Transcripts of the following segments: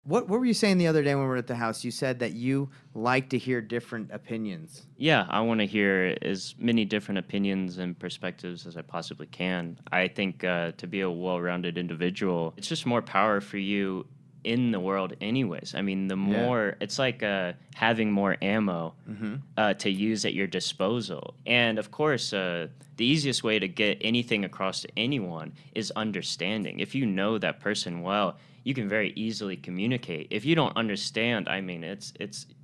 What were you saying the other day when we were at the house? You said that you like to hear different opinions. Yeah, I want to hear as many different opinions and perspectives as I possibly can. I think to be a well-rounded individual, it's just more power for you in the world anyways. I mean, the more, it's like having more ammo to use at your disposal. And of course, the easiest way to get anything across to anyone is understanding. If you know that person well, you can very easily communicate. If you don't understand, I mean, it's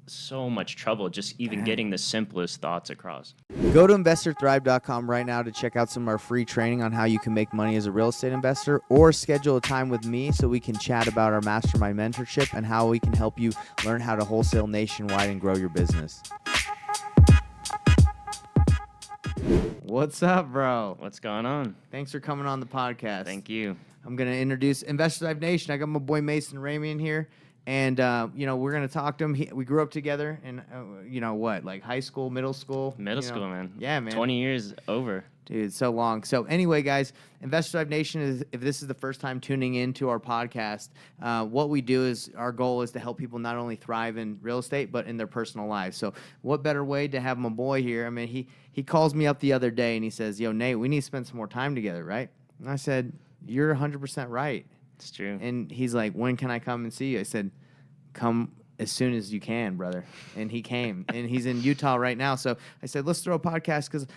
so much trouble just even getting the simplest thoughts across. Go to investorthrive.com right now to check out some of our free training on how you can make money as a real estate investor, or schedule a time with me so we can chat about our mastermind mentorship and how we can help you learn how to wholesale nationwide and grow your business. What's up, bro? What's going on? Thanks for coming on the podcast. Thank you. I'm going to introduce Investor Thrive Nation. I got my boy Mason Aramian here. And, we're going to talk to him. We grew up together in, like high school, middle school? Middle school, man. Yeah, man. 20 years over. Dude, so long. So anyway, guys, Investor Thrive Nation, if this is the first time tuning into our podcast, what we do is our goal is to help people not only thrive in real estate, but in their personal lives. So what better way to have my boy here? I mean, he calls me up the other day and he says, yo, Nate, we need to spend some more time together, right? And I said, you're 100% right. It's true. And he's like, when can I come and see you? I said, come as soon as you can, brother. And he came. And he's in Utah right now. So I said, let's throw a podcast because,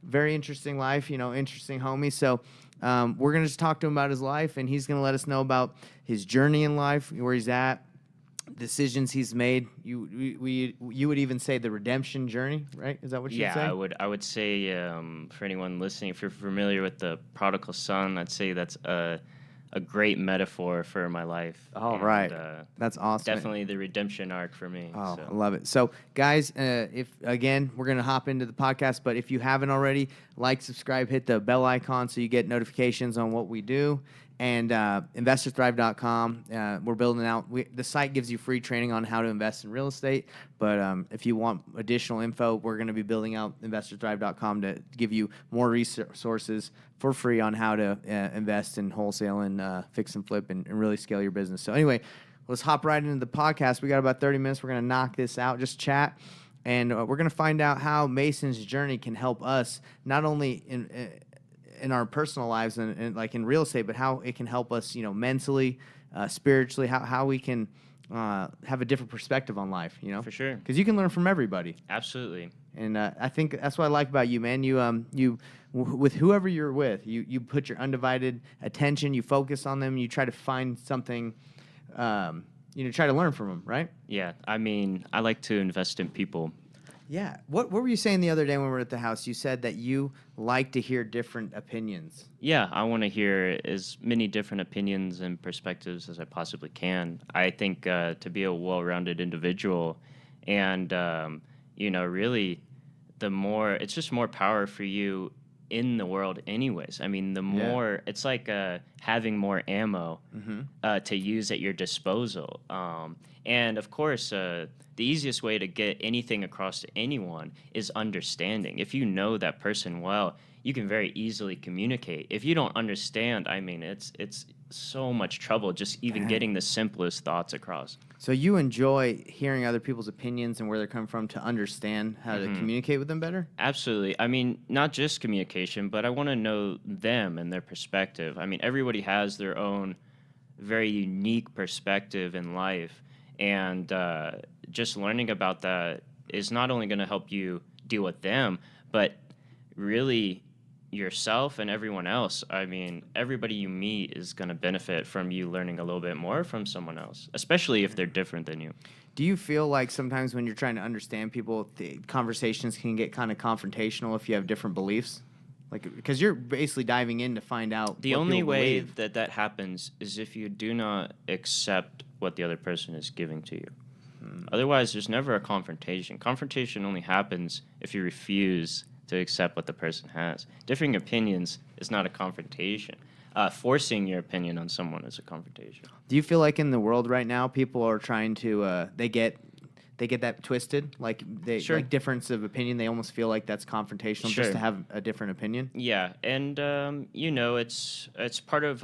very interesting life, interesting homie. So we're going to just talk to him about his life, and he's going to let us know about his journey in life, where he's at, decisions he's made. You would even say the redemption journey, right? Is that what you'd say? Yeah, I would say for anyone listening, if you're familiar with the prodigal son, I'd say that's a great metaphor for my life. Oh, right. That's awesome. Definitely the redemption arc for me. Oh, I love it. So, guys, we're going to hop into the podcast, but if you haven't already, like, subscribe, hit the bell icon so you get notifications on what we do. And investorthrive.com, we're building out. The site gives you free training on how to invest in real estate. But if you want additional info, we're going to be building out investorthrive.com to give you more resources for free on how to invest in wholesale and fix and flip and really scale your business. So anyway, let's hop right into the podcast. We got about 30 minutes. We're going to knock this out, just chat. And we're going to find out how Mason's journey can help us not only in our personal lives and like in real estate, but how it can help us, mentally, spiritually, how we can have a different perspective on life, For sure. Because you can learn from everybody. Absolutely. And I think that's what I like about you, man. You with whoever you're with, you put your undivided attention, you focus on them, you try to find something, try to learn from them, right? Yeah. I mean, I like to invest in people. Yeah. What were you saying the other day when we were at the house? You said that you like to hear different opinions. Yeah, I want to hear as many different opinions and perspectives as I possibly can. I think to be a well-rounded individual and, really the more, it's just more power for you in the world anyways. I mean, the more, it's like having more ammo to use at your disposal. And of course, the easiest way to get anything across to anyone is understanding. If you know that person well, you can very easily communicate. If you don't understand, I mean, it's so much trouble just even getting the simplest thoughts across. So you enjoy hearing other people's opinions and where they're coming from to understand how to communicate with them better? Absolutely. I mean, not just communication, but I want to know them and their perspective. I mean, everybody has their own very unique perspective in life. And just learning about that is not only going to help you deal with them, but really yourself and everyone else. I mean, everybody you meet is going to benefit from you learning a little bit more from someone else, especially if they're different than you. Do you feel like sometimes when you're trying to understand people, the conversations can get kind of confrontational if you have different beliefs? Like, because you're basically diving in to find out. The only way that happens is if you do not accept what the other person is giving to you. Otherwise, there's never a confrontation. Confrontation only happens if you refuse to accept what the person has. Differing opinions is not a confrontation. Forcing your opinion on someone is a confrontation. Do you feel like in the world right now, people are trying to, they get that twisted? Like, like difference of opinion, they almost feel like that's confrontational just to have a different opinion? Yeah, and, it's part of,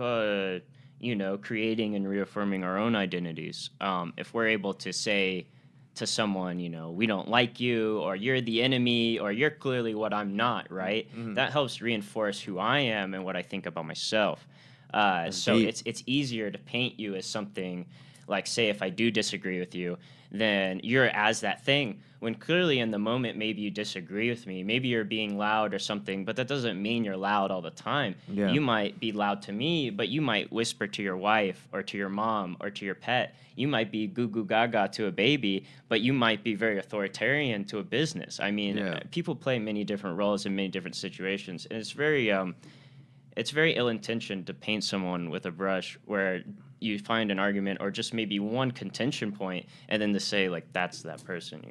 creating and reaffirming our own identities. If we're able to say to someone, we don't like you, or you're the enemy, or you're clearly what I'm not, right? Mm-hmm. That helps reinforce who I am and what I think about myself. So deep. it's easier to paint you as something like, say, if I do disagree with you, then you're as that thing. When clearly in the moment, maybe you disagree with me, maybe you're being loud or something, but that doesn't mean you're loud all the time. Yeah. You might be loud to me, but you might whisper to your wife or to your mom or to your pet. You might be goo goo gaga to a baby, but you might be very authoritarian to a business. I mean, Yeah. People play many different roles in many different situations, and it's very ill-intentioned to paint someone with a brush where you find an argument or just maybe one contention point and then to say, like, that's that person.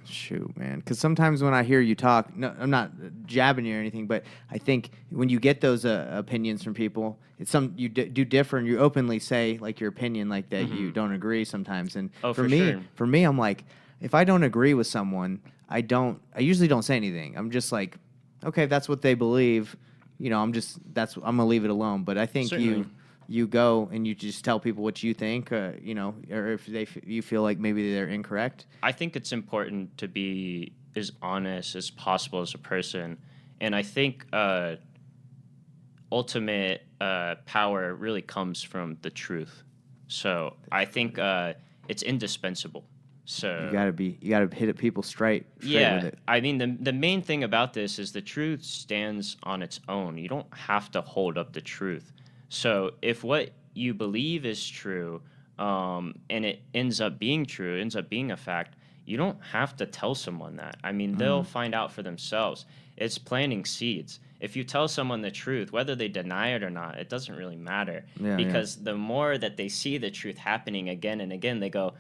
Shoot, man. Because sometimes when I hear you talk, no, I'm not jabbing you or anything, but I think when you get those opinions from people, it's you do differ, and you openly say like your opinion, like that you don't agree sometimes. And Oh, for for me, sure. for me, I'm like, if I don't agree with someone, I usually don't say anything. I'm just like, okay, if that's what they believe, I'm gonna leave it alone. But I think Certainly. you go and you just tell people what you think, or if you feel like maybe they're incorrect. I think it's important to be as honest as possible as a person. And I think ultimate power really comes from the truth. So I think it's indispensable. So You gotta hit it people straight with yeah, it. I mean the main thing about this is the truth stands on its own. You don't have to hold up the truth. So if what you believe is true, and it ends up being true, ends up being a fact, you don't have to tell someone that. I mean, they'll find out for themselves. It's planting seeds. If you tell someone the truth, whether they deny it or not, it doesn't really matter. Yeah, Because the more that they see the truth happening again and again, they go,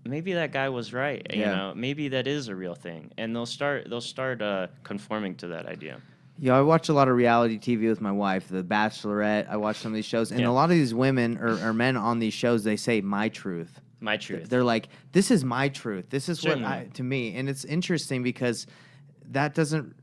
maybe that guy was right. Yeah. Maybe that is a real thing, and they'll start conforming to that idea. Yeah, I watch a lot of reality TV with my wife, The Bachelorette. I watch some of these shows, and Yeah. a lot of these women or men on these shows, they say my truth. My truth. They're like, this is my truth. This is Certainly. to me, and it's interesting because that doesn't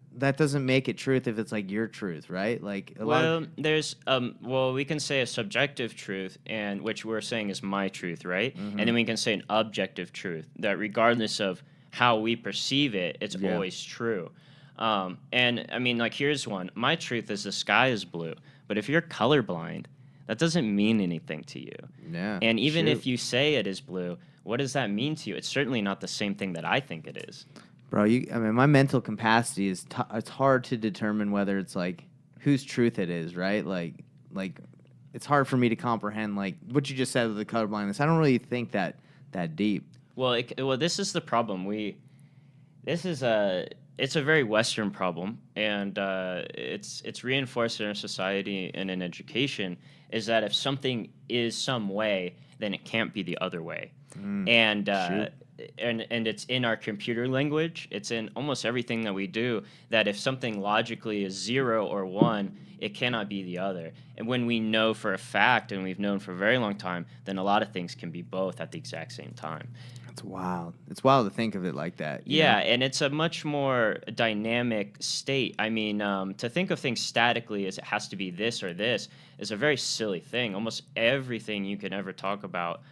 make it truth if it's like your truth, right? Like a lot of There's we can say a subjective truth, and which we're saying is my truth, right? Mm-hmm. And then we can say an objective truth that regardless of how we perceive it, it's Yeah. always true. And I mean, like, here's one. My truth is the sky is blue, but if you're colorblind, that doesn't mean anything to you. Yeah. And even Shoot. if you say it is blue, what does that mean to you? It's certainly not the same thing that I think it is. Bro, I mean, my mental capacity is it's hard to determine whether it's like whose truth it is, right? Like it's hard for me to comprehend like what you just said with the colorblindness. I don't really think that deep. Well, this is the problem. It's a very Western problem, and it's reinforced in our society and in education. Is that if something is some way, then it can't be the other way, and it's in our computer language. It's in almost everything that we do. That if something logically is 0 or 1, it cannot be the other. And when we know for a fact, and we've known for a very long time, then a lot of things can be both at the exact same time. It's wild. It's wild to think of it like that. you Yeah, know? and it's a much more dynamic state. I mean, to think of things statically as it has to be this or this is a very silly thing. Almost everything you can ever talk about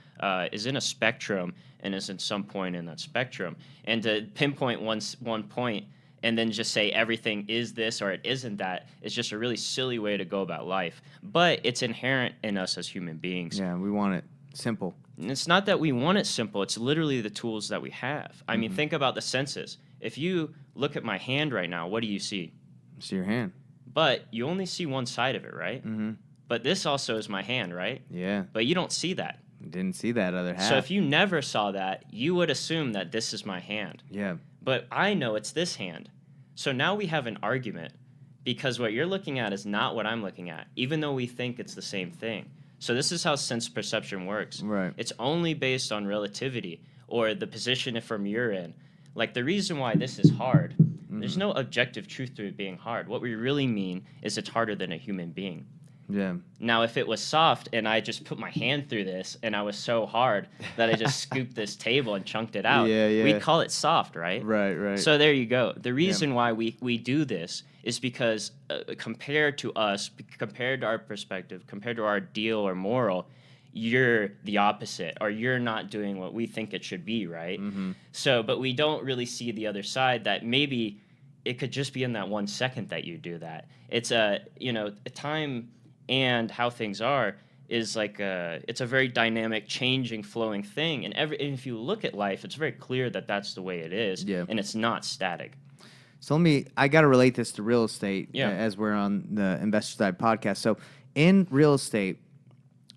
is in a spectrum and is in some point in that spectrum. And to pinpoint one point and then just say everything is this or it isn't that is just a really silly way to go about life. But it's inherent in us as human beings. Yeah, we want it simple. And it's not that we want it simple. It's literally the tools that we have. I mean, think about the senses. If you look at my hand right now, what do you see? See your hand. But you only see one side of it, right? Mm-hmm. But this also is my hand, right? Yeah. But you don't see that. Didn't see that other half. So if you never saw that, you would assume that this is my hand. Yeah. But I know it's this hand. So now we have an argument because what you're looking at is not what I'm looking at, even though we think it's the same thing. So this is how sense perception works. Right. It's only based on relativity or the position from you're in. Like the reason why this is hard, there's no objective truth to it being hard. What we really mean is it's harder than a human being. Yeah. Now, if it was soft and I just put my hand through this and I was so hard that I just scooped this table and chunked it out, Yeah. we'd call it soft, right? Right. So there you go. The reason why we do this is because compared to us, compared to our perspective, compared to our ideal or moral, you're the opposite, or you're not doing what we think it should be, right? So, but we don't really see the other side, that maybe it could just be in that 1 second that you do that. It's a time and how things are is like it's a very dynamic, changing, flowing thing, and if you look at life, it's very clear that that's the way it is, and it's not static. So I got to relate this to real estate as we're on the Investor Side podcast. So in real estate,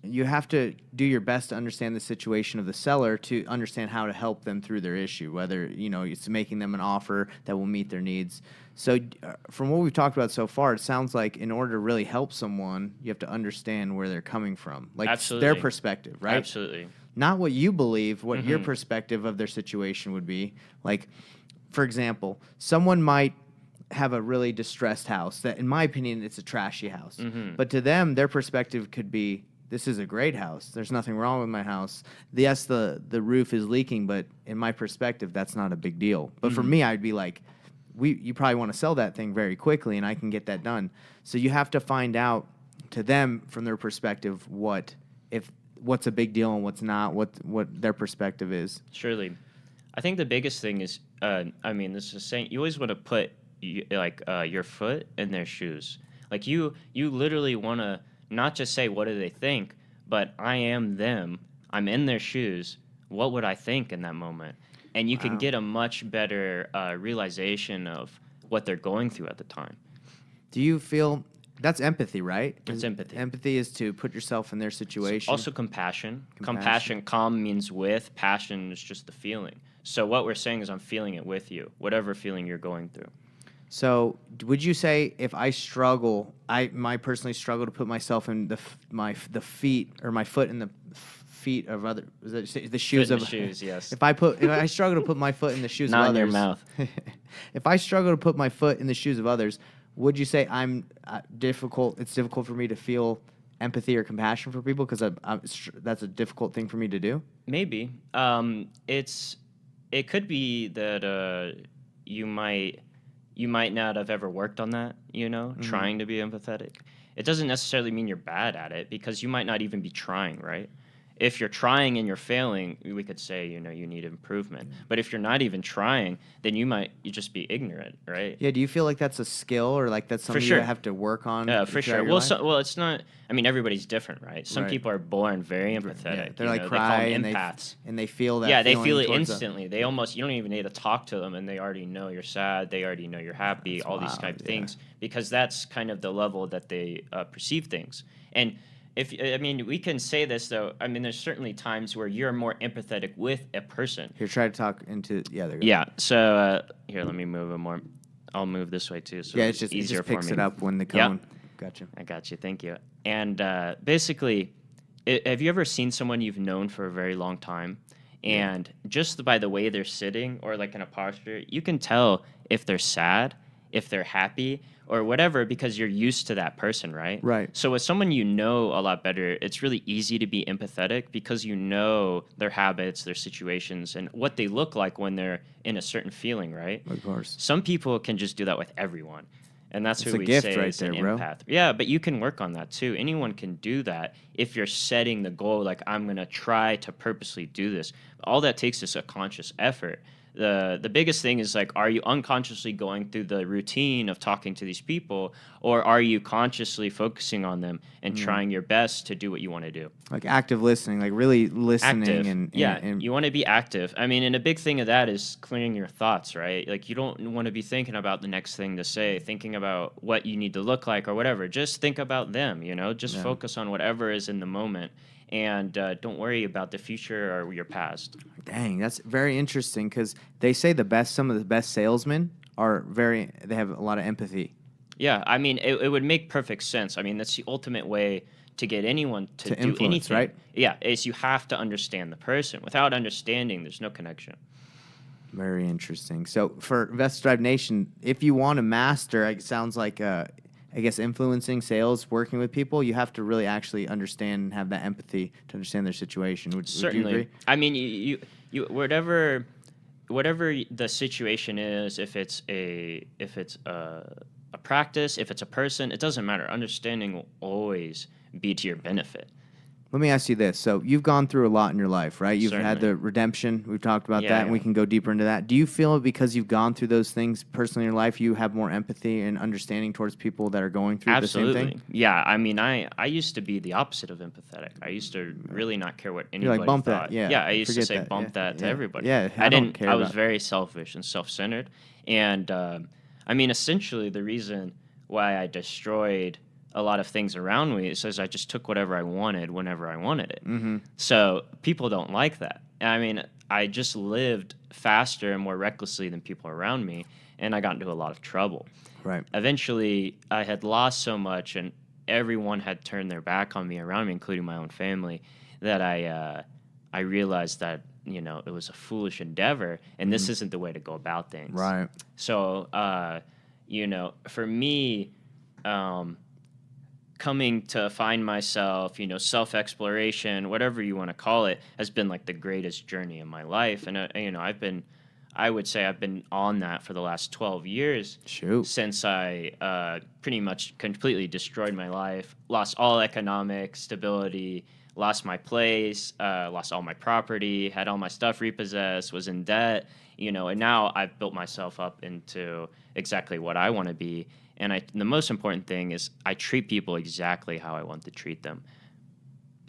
you have to do your best to understand the situation of the seller to understand how to help them through their issue, whether, it's making them an offer that will meet their needs. So from what we've talked about so far, it sounds like in order to really help someone, you have to understand where they're coming from, like Absolutely. their perspective, right? Absolutely. Not what you believe, what your perspective of their situation would be. Like, for example, someone might have a really distressed house that, in my opinion, it's a trashy house. But to them, their perspective could be, this is a great house. There's nothing wrong with my house. Yes, the roof is leaking, but in my perspective, that's not a big deal. But for me, I'd be like, you probably want to sell that thing very quickly, and I can get that done. So you have to find out to them from their perspective what's a big deal and what's not, what their perspective is. Surely. I think the biggest thing is, this is saying, you always want to put your foot in their shoes. Like you literally want to not just say, what do they think, but I am them. I'm in their shoes. What would I think in that moment? And you can get a much better realization of what they're going through at the time. Do you feel that's empathy, right? It's empathy. Empathy is to put yourself in their situation. Also compassion. Calm means with. Passion is just the feeling. So what we're saying is I'm feeling it with you, whatever feeling you're going through. So would you say if I struggle, I might personally struggle to put myself in the feet or my foot in the feet of other the shoes Foot in of the shoes, yes. If I struggle to put my foot in the shoes Not of in others, your mouth. If I struggle to put my foot in the shoes of others, would you say I'm difficult? It's difficult for me to feel empathy or compassion for people because that's a difficult thing for me to do. Maybe it could be that you might not have ever worked on that, trying to be empathetic. It doesn't necessarily mean you're bad at it, because you might not even be trying, right? If you're trying and you're failing, we could say, you need improvement. But if you're not even trying, then you just be ignorant, right? Yeah, do you feel like that's a skill or like that's something sure. you have to work on? For sure. Well, it's not. Everybody's different, right? Some Right. people are born very empathetic. Yeah, they're like They cry call and them empaths. they feel that. Yeah, they feeling feel it towards instantly. They almost, you don't even need to talk to them, and they already know you're sad. They already know you're happy. That's all these wild, type of yeah. things, because that's kind of the level that they perceive things. And we can say this though. There's certainly times where you're more empathetic with a person. Here, try to talk into there you go. Yeah. So here, let me move it more. I'll move this way too. So Yeah, it's easier it just picks for me. it up when the cone. Gotcha. I got you. Thank you. And basically, have you ever seen someone you've known for a very long time, and just by the way they're sitting or like in a posture, you can tell if they're sad, if they're happy, or whatever, because you're used to that person, right? Right. So with someone you know a lot better, it's really easy to be empathetic because you know their habits, their situations, and what they look like when they're in a certain feeling, right? Of course. Some people can just do that with everyone. And that's It's who a we gift say right is an there, bro. empath. Yeah, but you can work on that too. Anyone can do that if you're setting the goal, like, I'm going to try to purposely do this. All that takes is a conscious effort. The biggest thing is, like, are you unconsciously going through the routine of talking to these people, or are you consciously focusing on them and trying your best to do what you want to do? Like active listening, like really listening. Active. And You want to be active. And a big thing of that is clearing your thoughts, right? Like, you don't want to be thinking about the next thing to say, thinking about what you need to look like or whatever. Just think about them, just focus on whatever is in the moment. And don't worry about the future or your past. Dang, that's very interesting because they say some of the best salesmen they have a lot of empathy. Yeah, it would make perfect sense. That's the ultimate way to get anyone to do influence, anything. right? Yeah, is you have to understand the person. Without understanding, there's no connection. Very interesting. So for Investor Drive Nation, if you want to master, it sounds like I guess, influencing sales, working with people, you have to really actually understand and have that empathy to understand their situation. Would you Certainly. agree? I mean, you whatever the situation is, if it's a practice, if it's a person, it doesn't matter. Understanding will always be to your benefit. Let me ask you this. So you've gone through a lot in your life, right? You've had Certainly. the redemption. We've talked about Yeah, that, and we yeah. can go deeper into that. Do you feel because you've gone through those things personally in your life, you have more empathy and understanding towards people that are going through the same Absolutely. thing? Yeah. I mean, I used to be the opposite of empathetic. I used to really not care what You're anybody like, bump thought. that. Yeah. Yeah. I used to Forget say that. bump Yeah. that to Yeah. everybody. Yeah. I don't didn't. care I was about very selfish and self-centered. And I mean, essentially, the reason why I destroyed a lot of things around me is because I just took whatever I wanted whenever I wanted it. Mm-hmm. So people don't like that. I mean, I just lived faster and more recklessly than people around me, and I got into a lot of trouble. Right. Eventually, I had lost so much, and everyone had turned their back on me around me, including my own family, that I realized that it was a foolish endeavor, and this isn't the way to go about things. Right. So, for me, coming to find myself, self-exploration, whatever you want to call it, has been like the greatest journey in my life. And, I would say I've been on that for the last 12 years. Shoot. Since I pretty much completely destroyed my life, lost all economic stability, lost my place, lost all my property, had all my stuff repossessed, was in debt, and now I've built myself up into exactly what I want to be. And the most important thing is I treat people exactly how I want to treat them.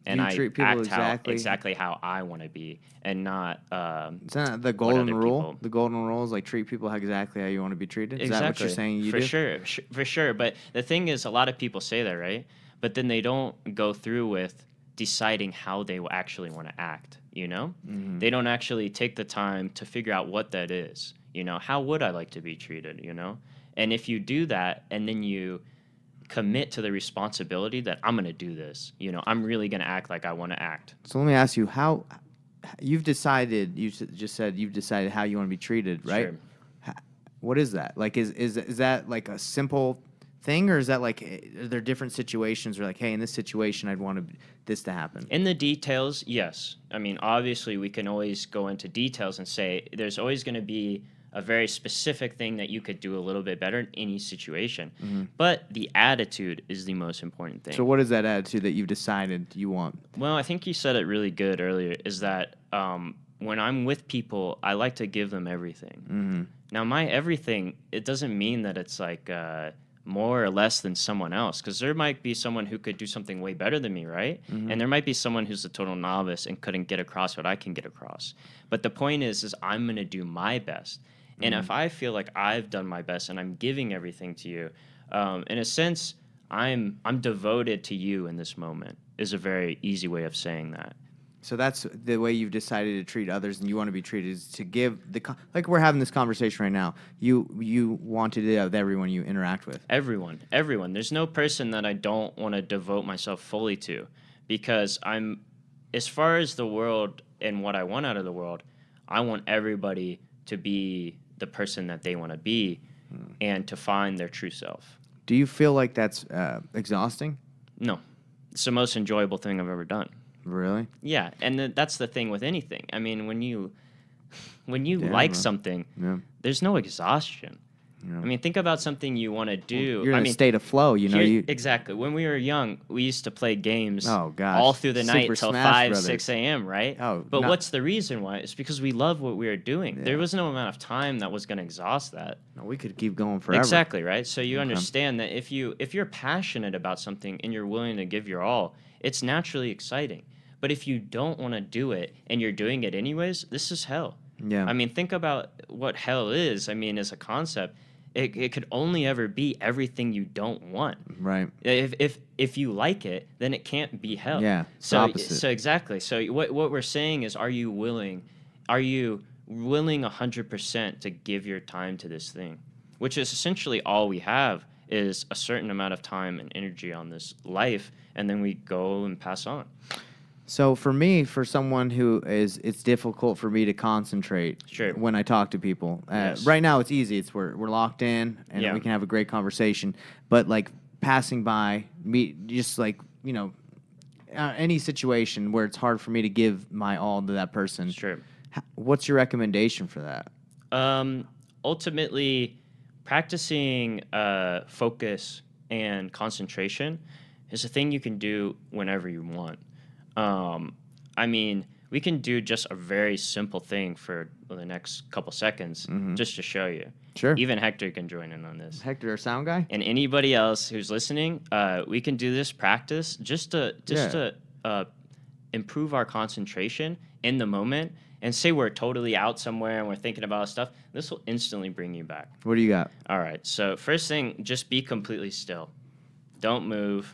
And You I treat people act exactly how I want to be, and not Is that the what golden other rule? people. The golden rule is like treat people exactly how you want to be treated. Is that what you're saying you for do? sure, for sure. But the thing is, a lot of people say that, right? But then they don't go through with deciding how they will actually want to act. Mm-hmm. They don't actually take the time to figure out what that is. How would I like to be treated? And if you do that, and then you commit to the responsibility that I'm going to do this, I'm really going to act like I want to act. So let me ask you, how you've decided? Just said you've decided how you want to be treated, right? Sure. What is that? Like, is that like a simple thing, or is that like are there different situations where like, hey, in this situation, I'd want this to happen? In the details, yes. I mean, obviously, we can always go into details and say there's always going to be a very specific thing that you could do a little bit better in any situation. Mm-hmm. But the attitude is the most important thing. So what is that attitude that you've decided you want? Well, I think you said it really good earlier, is that when I'm with people, I like to give them everything. Mm-hmm. Now, my everything, it doesn't mean that it's like more or less than someone else, because there might be someone who could do something way better than me, right? Mm-hmm. And there might be someone who's a total novice and couldn't get across what I can get across. But the point is I'm going to do my best. And if I feel like I've done my best and I'm giving everything to you, in a sense, I'm devoted to you in this moment, is a very easy way of saying that. So that's the way you've decided to treat others, and you want to be treated, is to give like we're having this conversation right now. You want to do that with everyone you interact with. Everyone. There's no person that I don't want to devote myself fully to, because as far as the world and what I want out of the world, I want everybody to be the person that they want to be and to find their true self. Do you feel like that's exhausting? No. It's the most enjoyable thing I've ever done. Really? Yeah, and that's the thing with anything. I mean, when you Yeah, like man. something, Yeah. there's no exhaustion. Yeah. I mean, think about something you want to do. You're in I a mean, state of flow, exactly. When we were young, we used to play games Oh, gosh. all through the night Super till Smash 5, Brothers. 6 a.m., right? Oh, but not- what's the reason why? It's because we love what we were doing. Yeah. There was no amount of time that was going to exhaust that. No, we could keep going forever. Exactly, right? So you Okay. understand that if you're passionate about something and you're willing to give your all, it's naturally exciting. But if you don't want to do it and you're doing it anyways, this is hell. Yeah. I mean, think about what hell is. I mean, as a concept, it could only ever be everything you don't want. Right. If you like it, then it can't be hell. Yeah, it's So opposite. so exactly. So what we're saying is, are you willing 100% to give your time to this thing, which is essentially all we have is a certain amount of time and energy on this life, and then we go and pass on. So for me, for someone who it's difficult for me to concentrate Sure. when I talk to people. Yes. Right now, it's easy. We're locked in, and Yeah. we can have a great conversation. But like passing by, me just like, any situation where it's hard for me to give my all to that person. Sure. What's your recommendation for that? Ultimately, practicing focus and concentration is a thing you can do whenever you want. I mean, we can do just a very simple thing for the next couple seconds just to show you. Sure. Even Hector can join in on this. Hector, our sound guy? And anybody else who's listening, we can do this practice just to improve our concentration in the moment. And say we're totally out somewhere and we're thinking about stuff, this will instantly bring you back. What do you got? All right. So first thing, just be completely still. Don't move.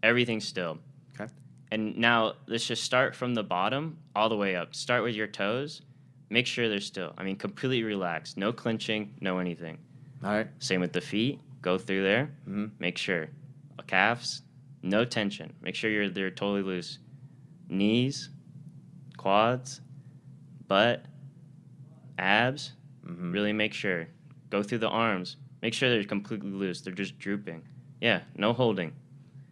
Everything's still. Okay. And now let's just start from the bottom all the way up. Start with your toes. Make sure they're still. I mean, completely relaxed. No clenching, no anything. All right. Same with the feet. Go through there. Mm-hmm. Make sure. Calves, no tension. Make sure they're totally loose. Knees, quads, butt, abs, really make sure. Go through the arms. Make sure they're completely loose. They're just drooping. Yeah, no holding.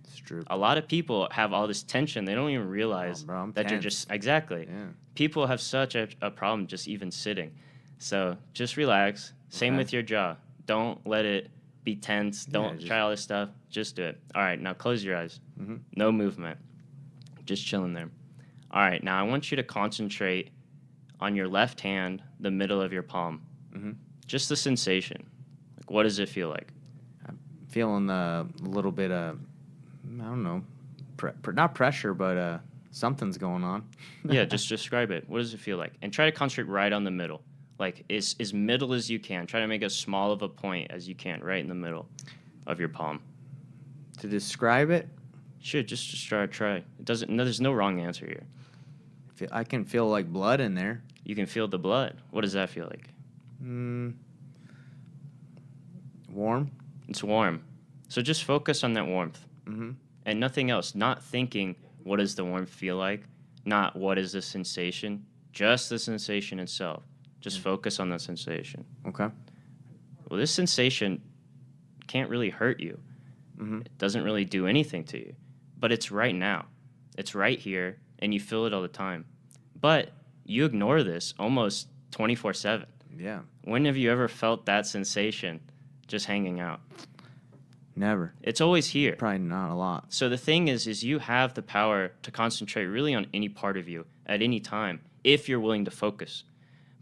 It's true. A lot of people have all this tension. They don't even realize I'm that you're tense. just, exactly. Yeah. People have such a problem just even sitting. So just relax. Same Okay. with your jaw. Don't let it be tense. Don't try all this stuff. Just do it. All right, now close your eyes. No movement. Just chilling there. All right, now I want you to concentrate on your left hand, the middle of your palm. Just the sensation. Like, what does it feel like? I'm feeling a little bit of, I don't know, not pressure, but something's going on. Yeah, just describe it. What does it feel like? And try to concentrate right on the middle. Like, as middle as you can. Try to make as small of a point as you can, right in the middle of your palm. To describe it, Sure, just try. It doesn't. No, there's no wrong answer here. I can feel like blood in there. You can feel the blood. What does that feel like? Warm. It's warm. So just focus on that warmth. And nothing else. Not thinking, what does the warmth feel like? Not what is the sensation. Just the sensation itself. Just focus on the sensation. Okay. Well, this sensation can't really hurt you. It doesn't really do anything to you. But it's right now. It's right here, and you feel it all the time. But you ignore this almost 24/7. Yeah. When have you ever felt that sensation just hanging out? Never. It's always here. Probably not a lot. So the thing is you have the power to concentrate really on any part of you at any time if you're willing to focus.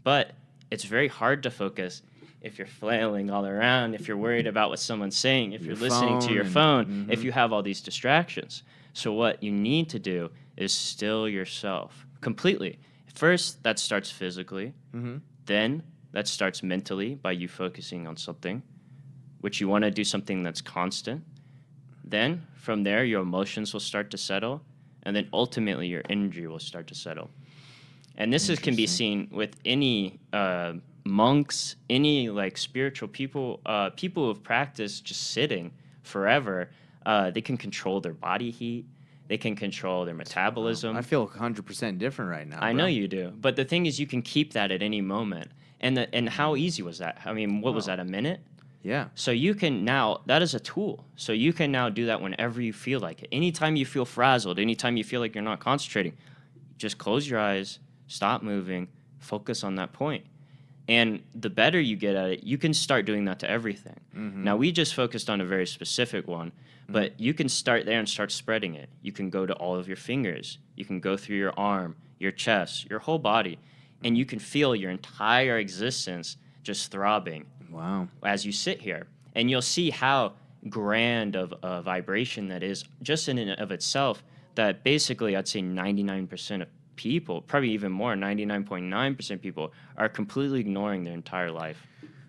But it's very hard to focus if you're flailing all around, if you're worried about what someone's saying, if you're listening to your phone, if you have all these distractions. So what you need to do is still yourself completely. First, that starts physically. Then that starts mentally by you focusing on something, which you want to do something that's constant. Then from there, your emotions will start to settle. And then ultimately, your energy will start to settle. And this can be seen with any monks, any like spiritual people, people who have practiced just sitting forever. They can control their body heat. They can control their metabolism. I feel 100% different right now. I know you do. But the thing is, you can keep that at any moment. And how easy was that? I mean, what was that, a minute? Yeah. So you can now, that is a tool. So you can now do that whenever you feel like it. Anytime you feel frazzled, anytime you feel like you're not concentrating, just close your eyes, stop moving, focus on that point. And the better you get at it, you can start doing that to everything. Now, we just focused on a very specific one, but you can start there and start spreading it. You can go to all of your fingers. You can go through your arm, your chest, your whole body, and you can feel your entire existence just throbbing. Wow. As you sit here. And you'll see how grand of a vibration that is just in and of itself, that basically I'd say 99% of people, probably even more, 99.9% people are completely ignoring their entire life.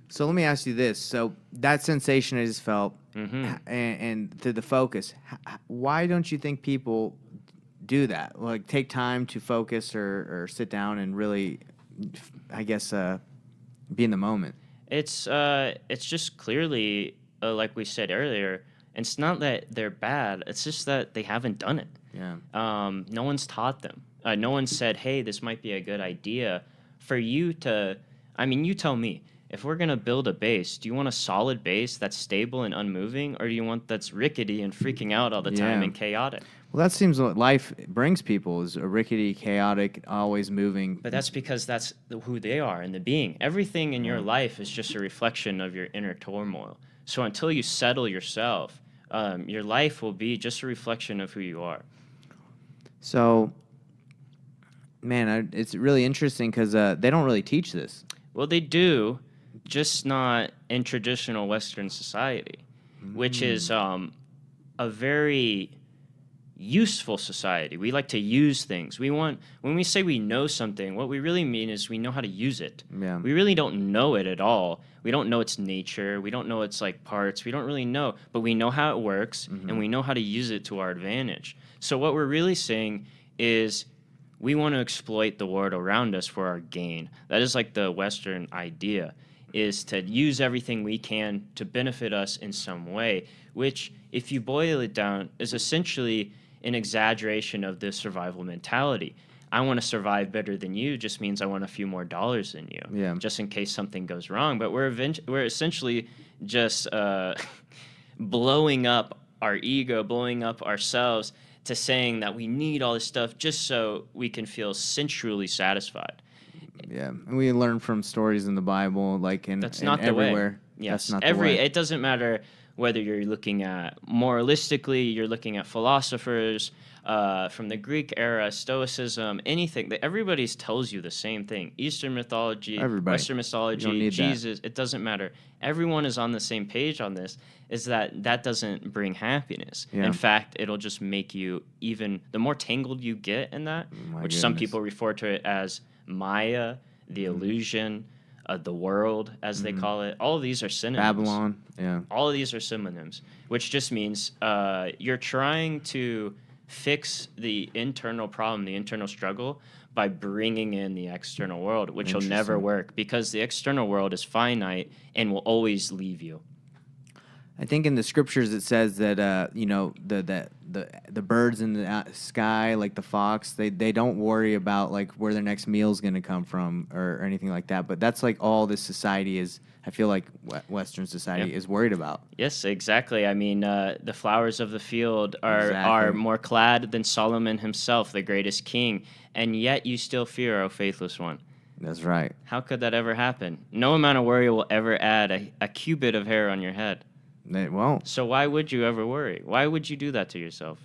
So let me ask you this. So that sensation I just felt and to the focus, why don't you think people do that? Like take time to focus or sit down and really, I guess, be in the moment? It's just clearly, like we said earlier, it's not that they're bad. It's just that they haven't done it. Yeah. No one's taught them. No one said, hey, this might be a good idea for you to, I mean, you tell me, if we're going to build a base, do you want a solid base that's stable and unmoving, or do you want that's rickety and freaking out all the time Yeah. and chaotic? Well, that seems what life brings people is a rickety, chaotic, always moving. But that's because that's who they are in the being. Everything in your life is just a reflection of your inner turmoil. So until you settle yourself, your life will be just a reflection of who you are. So, man, it's really interesting because they don't really teach this. Well, they do, just not in traditional Western society, which is a very useful society. We like to use things. When we say we know something, what we really mean is we know how to use it. Yeah. We really don't know it at all. We don't know its nature. We don't know its like parts. We don't really know, but we know how it works and we know how to use it to our advantage. So what we're really saying is we want to exploit the world around us for our gain. That is like the Western idea, is to use everything we can to benefit us in some way, which, if you boil it down, is essentially an exaggeration of the survival mentality. I want to survive better than you just means I want a few more dollars than you, Yeah. just in case something goes wrong. But we're essentially just blowing up our ego, blowing up ourselves to saying that we need all this stuff just so we can feel sensually satisfied. Yeah, and we learn from stories in the Bible, like That's in not the everywhere. way. Yes, That's not the way. It doesn't matter whether you're looking at moralistically, you're looking at philosophers from the Greek era, Stoicism, anything. Everybody tells you the same thing. Eastern mythology, Everybody. Western You don't mythology, need that. Jesus. It doesn't matter. Everyone is on the same page on this. Is that doesn't bring happiness. Yeah. In fact, it'll just make you even the more tangled you get in that, My which some goodness. people refer to it as Maya, the illusion, the world, as they call it. All of these are synonyms. Babylon. Yeah. All of these are synonyms, which just means you're trying to fix the internal problem, the internal struggle, by bringing in the external world, which will never Interesting. work because the external world is finite and will always leave you. I think in the scriptures it says that the birds in the sky, like the fox, they don't worry about like where their next meal is going to come from or anything like that. But that's like all this society is. I feel like Western society is worried about. Yes, exactly. I mean, the flowers of the field are Exactly. more clad than Solomon himself, the greatest king, and yet you still fear, O faithless one. That's right. How could that ever happen? No amount of worry will ever add a cubit of hair on your head. It won't. So why would you ever worry? Why would you do that to yourself?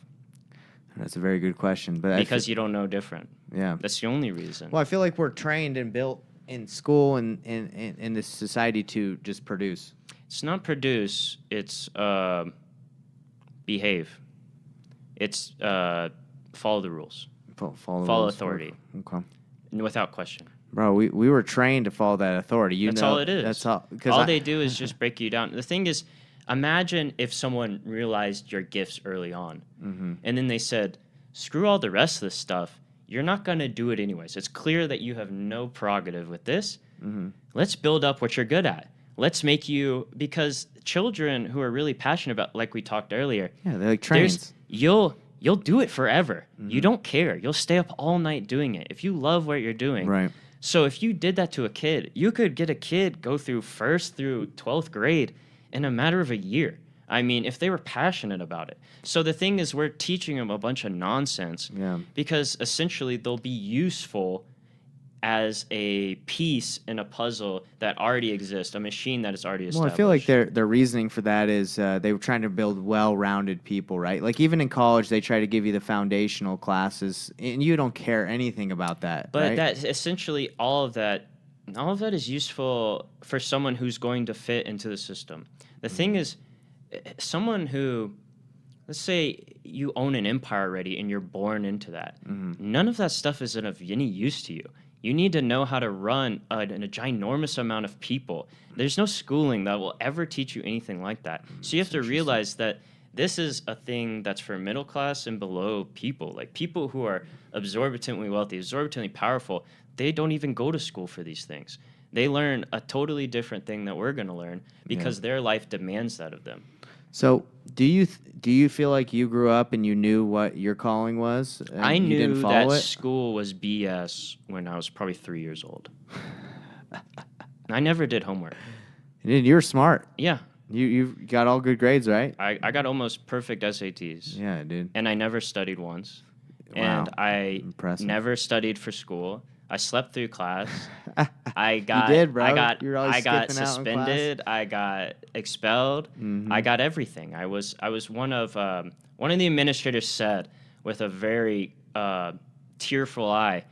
That's a very good question. But Because you don't know different. yeah. That's the only reason. Well, I feel like we're trained and built in school and in this society to just produce. It's not produce, it's behave. It's follow the rules. Follow Follow rules. authority. Okay. Without question. Bro, we were trained to follow that authority. That's all it is. That's all. All they do is just break you down. The thing is, imagine if someone realized your gifts early on, and then they said, screw all the rest of this stuff. You're not going to do it anyways. It's clear that you have no prerogative with this. Let's build up what you're good at. Let's make you, because children who are really passionate about, like we talked earlier, Yeah, they're like trains. you'll do it forever. You don't care. You'll stay up all night doing it. If you love what you're doing. Right. So if you did that to a kid, you could get a kid go through 1st through 12th grade in a matter of a year. I mean, if they were passionate about it. So the thing is, we're teaching them a bunch of nonsense because essentially they'll be useful as a piece in a puzzle that already exists, a machine that is already established. Well, I feel like their reasoning for that is they were trying to build well-rounded people, right? Like even in college, they try to give you the foundational classes, and you don't care anything about that. But right? that essentially all of that is useful for someone who's going to fit into the system. The thing is, someone who, let's say you own an empire already and you're born into that, none of that stuff is of any use to you. You need to know how to run a ginormous amount of people. There's no schooling that will ever teach you anything like that. So you have to realize that this is a thing that's for middle class and below people. Like people who are absorbently wealthy, absorbently powerful, they don't even go to school for these things. They learn a totally different thing that we're going to learn because their life demands that of them. So do you feel like you grew up and you knew what your calling was? And I you knew didn't follow that it? school was BS when I was probably 3 years old. I never did homework. You were smart. Yeah. You got all good grades, right? I got almost perfect SATs. Yeah, dude. And I never studied once. Wow. And I Impressive. never studied for school. I slept through class. I You got did, bro. I got You were always I got skipping out in class. suspended. I got expelled. I got everything. I was one of the administrators said with a very tearful eye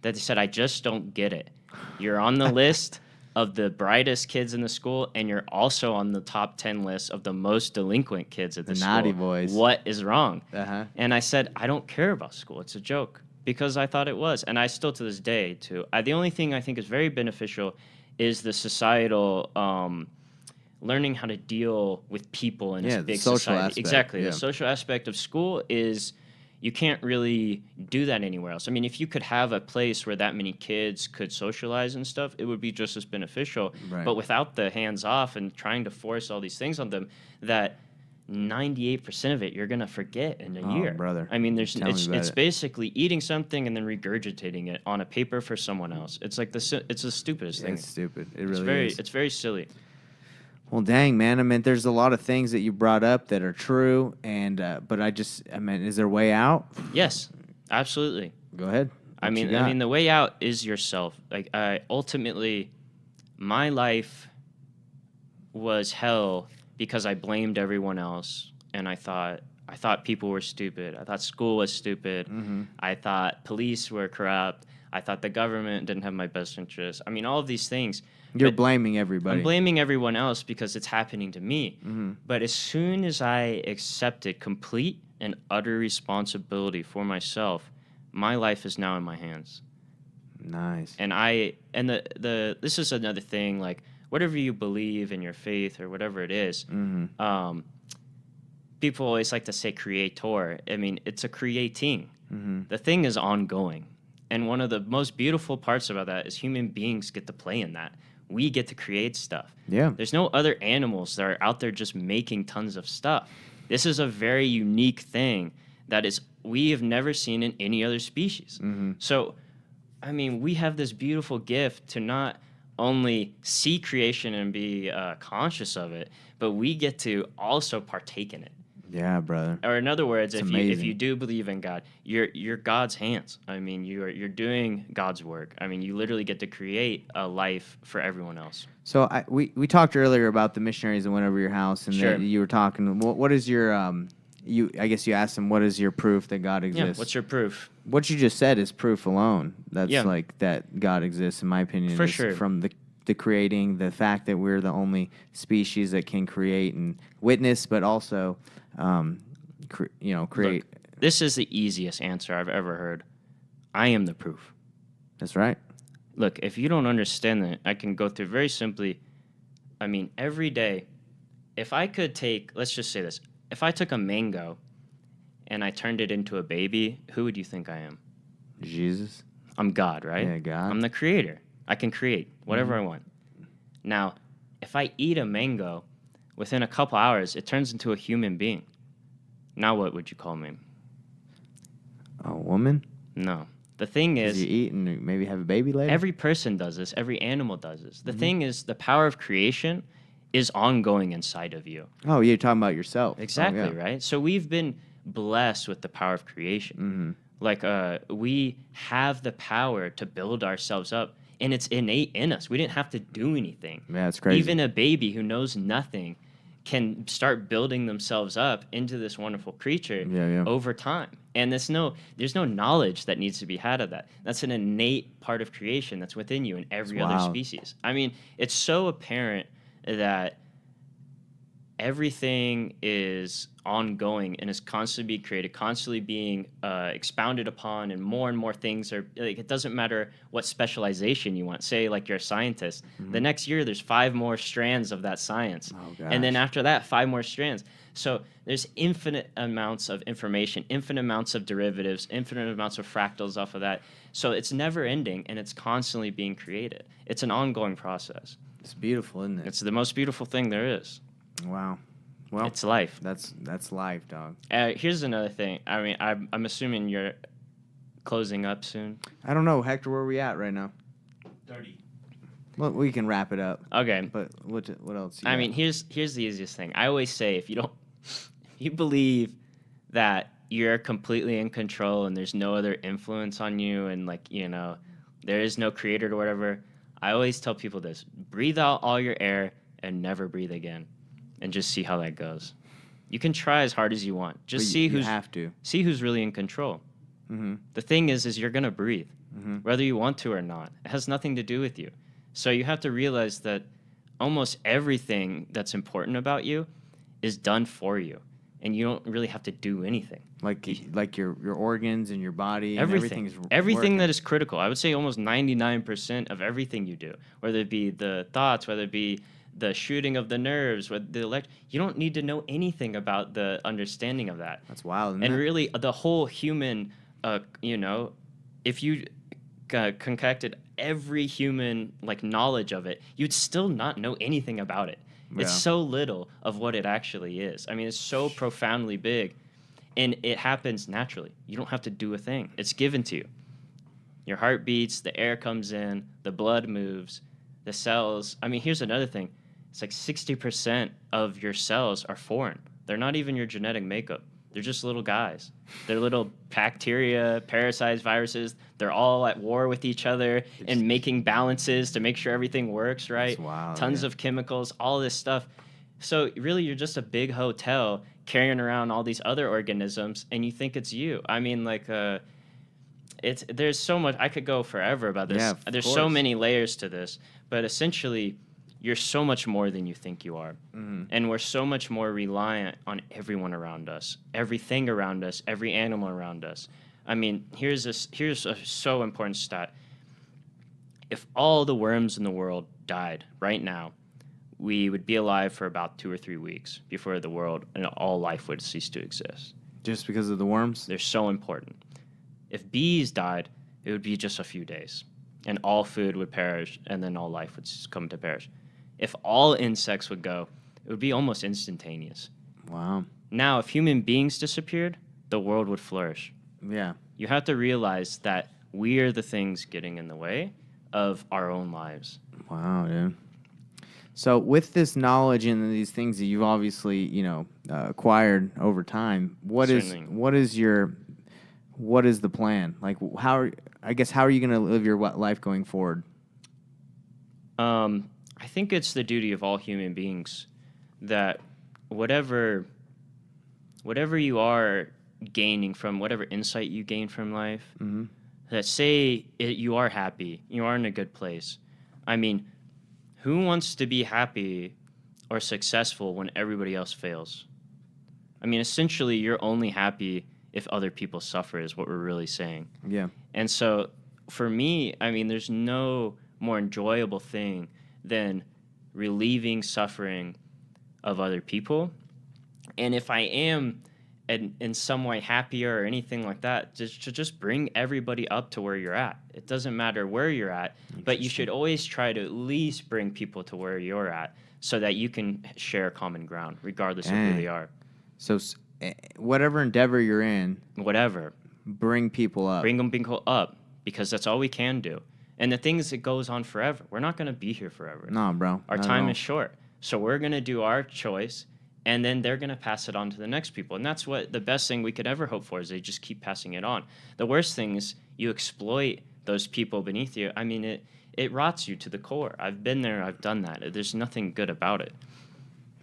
that they said, "I just don't get it. You're on the list of the brightest kids in the school, and you're also on the top 10 list of the most delinquent kids at the school. Naughty boys. What is wrong?" Uh-huh. And I said, "I don't care about school. It's a joke." Because I thought it was. And I still to this day, too. The only thing I think is very beneficial is the societal learning how to deal with people in a big social society. aspect, Exactly. yeah. The social aspect of school is you can't really do that anywhere else. I mean, if you could have a place where that many kids could socialize and stuff, it would be just as beneficial. Right. But without the hands off and trying to force all these things on them, that 98% of it you're gonna forget in a year. Brother. I mean, Tell me about it's it. basically eating something and then regurgitating it on a paper for someone else. It's like it's the stupidest thing. It's stupid. It It's really is. It's very silly. Well, dang, man. I mean, there's a lot of things that you brought up that are true, and but I mean, is there a way out? Yes, absolutely. Go ahead. I What you mean, got? the way out is yourself. Like, ultimately, my life was hell because I blamed everyone else, and I thought people were stupid. I thought school was stupid. I thought police were corrupt. I thought the government didn't have my best interest. I mean, all of these things. You're But blaming everybody. I'm blaming everyone else because it's happening to me. But as soon as I accepted complete and utter responsibility for myself, my life is now in my hands. Nice. And this is another thing, like whatever you believe in your faith or whatever it is, people always like to say creator. I mean, it's a creating. The thing is ongoing. And one of the most beautiful parts about that is human beings get to play in that. We get to create stuff. Yeah. There's no other animals that are out there just making tons of stuff. This is a very unique thing that we have never seen in any other species. So, I mean, we have this beautiful gift to not only see creation and be conscious of it, but we get to also partake in it. Yeah, brother. Or in other words, It's if amazing. you do believe in God, you're God's hands. I mean, you're doing God's work. I mean, you literally get to create a life for everyone else. So we talked earlier about the missionaries that went over your house, and Sure. that you were talking. What is your I guess you asked them, what is your proof that God Yeah. exists? What's your proof? What you just said is proof alone. That's Yeah. like that God exists, in my opinion. For is sure. From the creating, the fact that we're the only species that can create and witness, but also, create. Look, this is the easiest answer I've ever heard. I am the proof. That's right. Look, if you don't understand that, I can go through very simply. I mean, every day, if I could take, let's just say this, if I took a mango and I turned it into a baby, who would you think I am? Jesus. I'm God, right? Yeah, God. I'm the creator. I can create whatever I want. Now, if I eat a mango, within a couple hours, it turns into a human being. Now what would you call me? A woman? No. The thing Because is, you eat and maybe have a baby later? every person does this. Every animal does this. The thing is, the power of creation is ongoing inside of you. Oh, you're talking about yourself. Exactly, Oh, yeah. right? So we've been blessed with the power of creation. Like, we have the power to build ourselves up, and it's innate in us. We didn't have to do anything. Yeah, it's crazy. Even a baby who knows nothing can start building themselves up into this wonderful creature over time. And there's no knowledge that needs to be had of that. That's an innate part of creation that's within you and every other wild. species. I mean, it's so apparent that everything is ongoing and is constantly being created, constantly being expounded upon, and more things are, like, it doesn't matter what specialization you want. Say, like, you're a scientist. The next year, there's 5 more strands of that science. Oh, and then gosh. after that, 5 more strands. So there's infinite amounts of information, infinite amounts of derivatives, infinite amounts of fractals off of that. So it's never ending, and it's constantly being created. It's an ongoing process. It's beautiful, isn't it? It's the most beautiful thing there is. Wow. Well, It's life. that's life, dog. Here's another thing. I mean, I'm assuming you're closing up soon. I don't know, Hector, where are we at right now? 30. Well, we can wrap it up. Okay. But what else? You I got? mean, here's the easiest thing. I always say if you believe that you're completely in control and there's no other influence on you and like, there is no creator or whatever, I always tell people this. Breathe out all your air and never breathe again and just see how that goes. You can try as hard as you want. Just see you have to. see who's really in control. Mm-hmm. The thing is you're going to breathe, Mm-hmm. whether you want to or not. It has nothing to do with you. So you have to realize that almost everything that's important about you is done for you, and you don't really have to do anything. Like your organs and your body and Everything working. that is critical. I would say almost 99% of everything you do, whether it be the thoughts, whether it be the shooting of the nerves, whether you don't need to know anything about the understanding of that. That's wild, isn't And it? really, the whole human, if you concocted every human knowledge of it, you'd still not know anything about it. Yeah. It's so little of what it actually is. I mean, it's so profoundly big, and it happens naturally. You don't have to do a thing. It's given to you. Your heart beats, the air comes in, the blood moves, the cells. I mean, here's another thing. It's like 60% of your cells are foreign. They're not even your genetic makeup. They're just little guys. They're little bacteria, parasites, viruses. They're all at war with each other and making balances to make sure everything works, right? That's wild, Tons yeah. of chemicals, all this stuff. So really, you're just a big hotel carrying around all these other organisms, and you think it's you. I mean, there's so much. I could go forever about this. Yeah, of There's so course. many layers to this, but essentially, you're so much more than you think you are. Mm-hmm. And we're so much more reliant on everyone around us, everything around us, every animal around us. I mean, here's a so important stat. If all the worms in the world died right now, we would be alive for about 2 or 3 weeks before the world and all life would cease to exist. Just because of the worms? They're so important. If bees died, it would be just a few days, and all food would perish, and then all life would come to perish. If all insects would go, it would be almost instantaneous. Wow. Now, if human beings disappeared, the world would flourish. Yeah. You have to realize that we are the things getting in the way of our own lives. Wow, dude. So with this knowledge and these things that you've obviously, acquired over time, what is Certainly. the plan? Like, how are you going to live your life going forward? I think it's the duty of all human beings that whatever you are gaining from, whatever insight you gain from life, Mm-hmm. that you are happy, you are in a good place. I mean, who wants to be happy or successful when everybody else fails? I mean, essentially, you're only happy if other people suffer is what we're really saying. Yeah. And so for me, I mean, there's no more enjoyable thing than relieving suffering of other people. And if I am in some way happier or anything like that, just bring everybody up to where you're at. It doesn't matter where you're at, but you should always try to at least bring people to where you're at so that you can share common ground, regardless of who Dang. they are. So whatever endeavor you're in, Whatever. bring people up. Bring them people up, because that's all we can do. And the thing is, it goes on forever. We're not going to be here forever. No, bro. Our not at time all. is short. So we're going to do our choice, and then they're going to pass it on to the next people. And that's what the best thing we could ever hope for, is they just keep passing it on. The worst thing is you exploit those people beneath you. I mean, it rots you to the core. I've been there. I've done that. There's nothing good about it.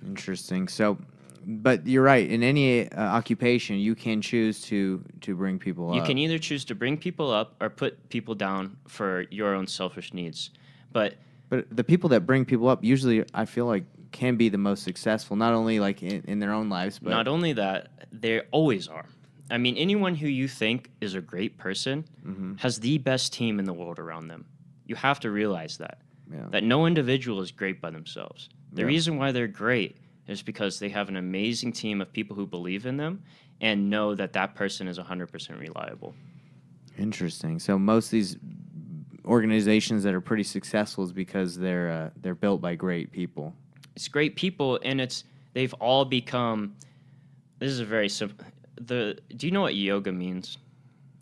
Interesting. So, but you're right. In any occupation, you can choose to bring people up. You can either choose to bring people up or put people down for your own selfish needs. But the people that bring people up usually, I feel like, can be the most successful. Not only like in their own lives, but not only that, they always are. I mean, anyone who you think is a great person Mm-hmm. has the best team in the world around them. You have to realize that. Yeah. That no individual is great by themselves. The Yeah. reason why they're great is because they have an amazing team of people who believe in them and know that that person is 100% reliable. Interesting. So most of these organizations that are pretty successful is because they're built by great people. It's great people, and they've all become. This is a very simple. Do you know what yoga means?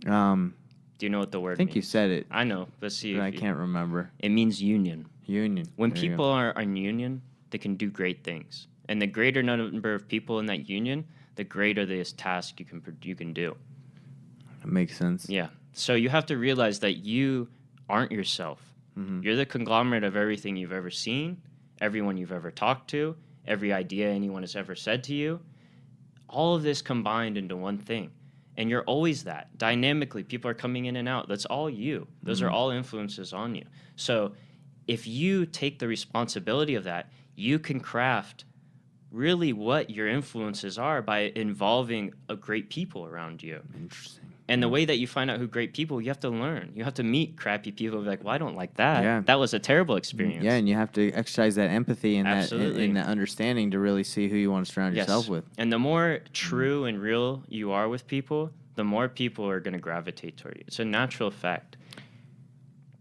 Do Do you know what the word I think means? you said it, I know. Let's see. but If I you- can't remember. It means union. Union. When There you people go. are in union, they can do great things. And the greater number of people in that union, the greater this task you can do. That makes sense. Yeah. So you have to realize that you aren't yourself. Mm-hmm. You're the conglomerate of everything you've ever seen, everyone you've ever talked to, every idea anyone has ever said to you. All of this combined into one thing. And you're always that. Dynamically, people are coming in and out. That's all you. Those are all influences on you. So if you take the responsibility of that, you can craft really what your influences are by involving a great people around you. Interesting. And the way that you find out who great people, you have to learn. You have to meet crappy people and be like, well, I don't like that. Yeah. That was a terrible experience. Yeah, and you have to exercise that empathy and Absolutely. that understanding to really see who you want to surround yourself with. And the more true and real you are with people, the more people are going to gravitate toward you. It's a natural effect.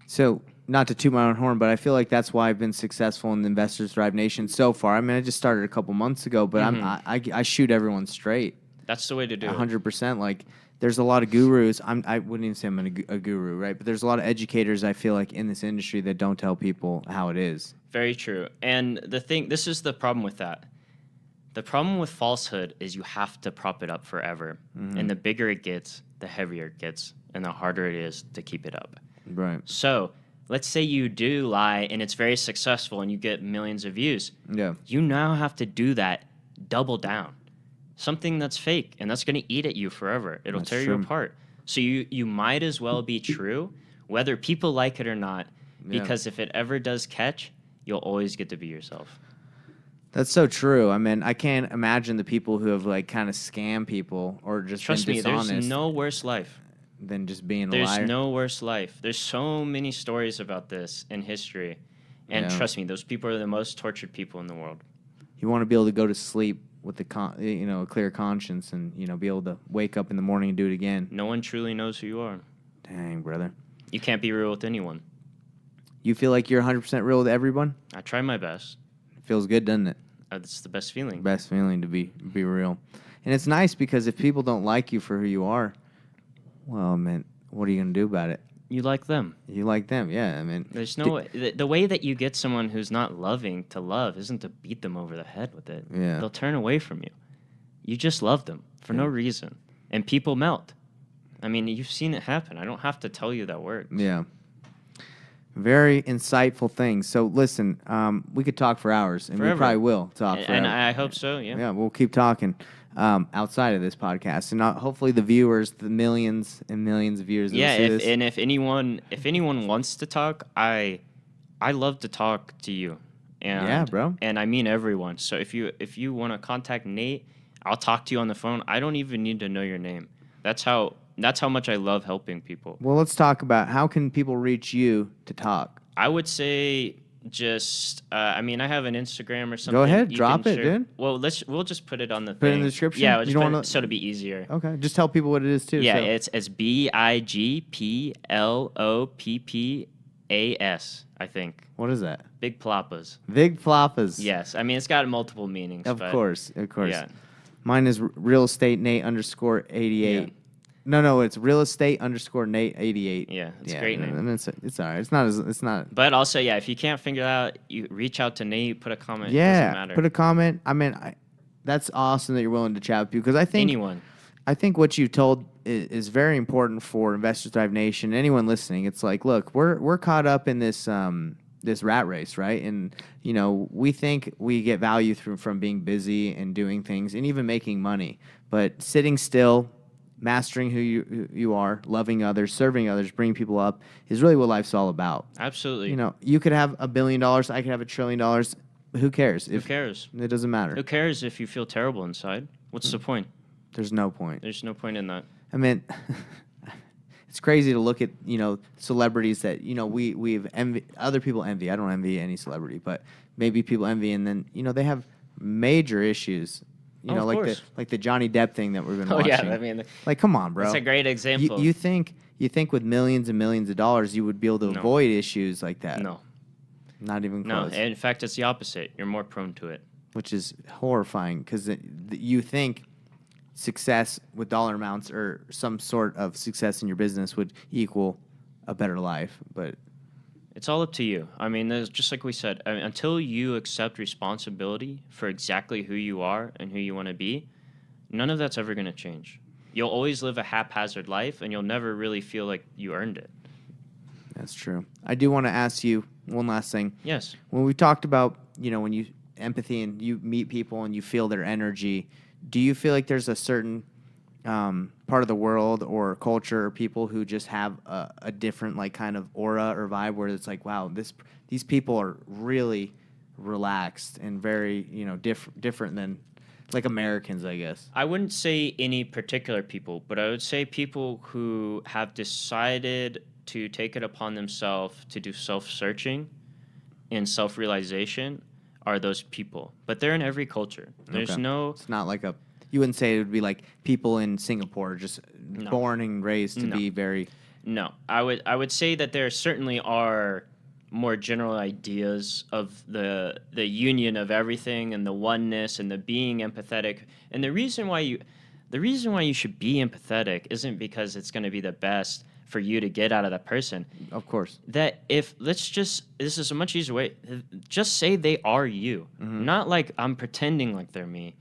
So, not to toot my own horn, but I feel like that's why I've been successful in the Investors Thrive Nation so far. I mean, I just started a couple months ago, but I shoot everyone straight. That's the way to do it. 100%. Like, there's a lot of gurus. I wouldn't even say I'm a guru, right? But there's a lot of educators, I feel like, in this industry that don't tell people how it is. Very true. And this is the problem with that. The problem with falsehood is you have to prop it up forever. And the bigger it gets, the heavier it gets, and the harder it is to keep it up. Right. So let's say you do lie and it's very successful and you get millions of views. Yeah. You now have to do that double down. Something that's fake and that's going to eat at you forever. It'll That's tear true. you apart. So you might as well be true, whether people like it or not, Yeah. because if it ever does catch, you'll always get to be yourself. That's so true. I mean, I can't imagine the people who have like kind of scammed people or just Trust been me, dishonest there's no worse life. than just being a There's liar. no worse life. There's so many stories about this in history. And Yeah. trust me, those people are the most tortured people in the world. You want to be able to go to sleep with a a clear conscience and be able to wake up in the morning and do it again. No one truly knows who you are. Dang, brother. You can't be real with anyone. You feel like you're 100% real with everyone? I try my best. It feels good, doesn't it? It's the best feeling. Best feeling to be real. And it's nice because if people don't like you for who you are, well, man, what are you going to do about it? You like them. You like them, yeah. I mean, There's no the way that you get someone who's not loving to love isn't to beat them over the head with it. Yeah. They'll turn away from you. You just love them for no reason. And people melt. I mean, you've seen it happen. I don't have to tell you that works. Yeah. Very insightful things. So listen, we could talk for hours, and we Forever. probably will talk forever. And I hope so, yeah. Yeah, we'll keep talking outside of this podcast, and hopefully the viewers, the millions and millions of viewers. That Yeah, will see this, if anyone wants to talk, I love to talk to you. And, Yeah, bro. And I mean everyone. So if you want to contact Nate, I'll talk to you on the phone. I don't even need to know your name. That's how much I love helping people. Well, let's talk about how can people reach you to talk. I would say just I mean I have an Instagram or something. Go ahead, You drop can it, dude. Well, we'll just put it on the Put it thing. in the description? Yeah, we'll You just don't put wanna- it so to be easier. Okay, just tell people what it is too. Yeah, so. it's BIGPLOPPAS, I think. What is that? Big Plapas. Big Floppas. Yes, I mean it's got multiple meanings. Of but course. Yeah. Mine is real estate Nate _88. Yeah. No, it's real estate _Nate 88. Yeah, it's a great name. And it's all right. It's not. But also, yeah, if you can't figure it out, you reach out to Nate, put a comment. It doesn't Yeah, matter. put a comment. I mean, that's awesome that you're willing to chat with people because I think Anyone. I think what you told is very important for Investors Thrive Nation. Anyone listening, it's like, look, we're caught up in this this rat race, right? And we think we get value from being busy and doing things and even making money, but sitting still, mastering who you are, loving others, serving others, bringing people up is really what life's all about. Absolutely. You could have $1 billion, I could have $1 trillion. Who cares? Who cares? It doesn't matter. Who cares if you feel terrible inside? What's the point? There's no point. There's no point in that. I mean, it's crazy to look at celebrities that we've other people envy. I don't envy any celebrity, but maybe people envy, and then they have major issues. Of course. like the Johnny Depp thing that we've been Oh watching. yeah, I mean like come on, bro. that's a great example. You think with millions and millions of dollars you would be able to No. avoid issues like that? No. Not even No, close. in fact, it's the opposite. You're more prone to it. Which is horrifying because you think success with dollar amounts or some sort of success in your business would equal a better life. But It's all up to you. I mean, there's, just like we said, until you accept responsibility for exactly who you are and who you want to be, none of that's ever going to change. You'll always live a haphazard life, and you'll never really feel like you earned it. that's true. I do want to ask you one last thing. Yes. When we talked about, when you empathy and you meet people and you feel their energy, do you feel like there's a certain part of the world or culture or people who just have a different like kind of aura or vibe where it's like, wow, these people are really relaxed and very, different than like Americans, I guess? I wouldn't say any particular people, but I would say people who have decided to take it upon themselves to do self-searching and self-realization are those people. But they're in every culture. There's Okay. no... It's not like you wouldn't say it would be like people in Singapore just born and raised to No. be very. No, I would say that there certainly are more general ideas of the union of everything and the oneness and the being empathetic. And the reason why you should be empathetic isn't because it's going to be the best for you to get out of that person. Of course. That this is a much easier way. Just say they are you, not like I'm pretending like they're me.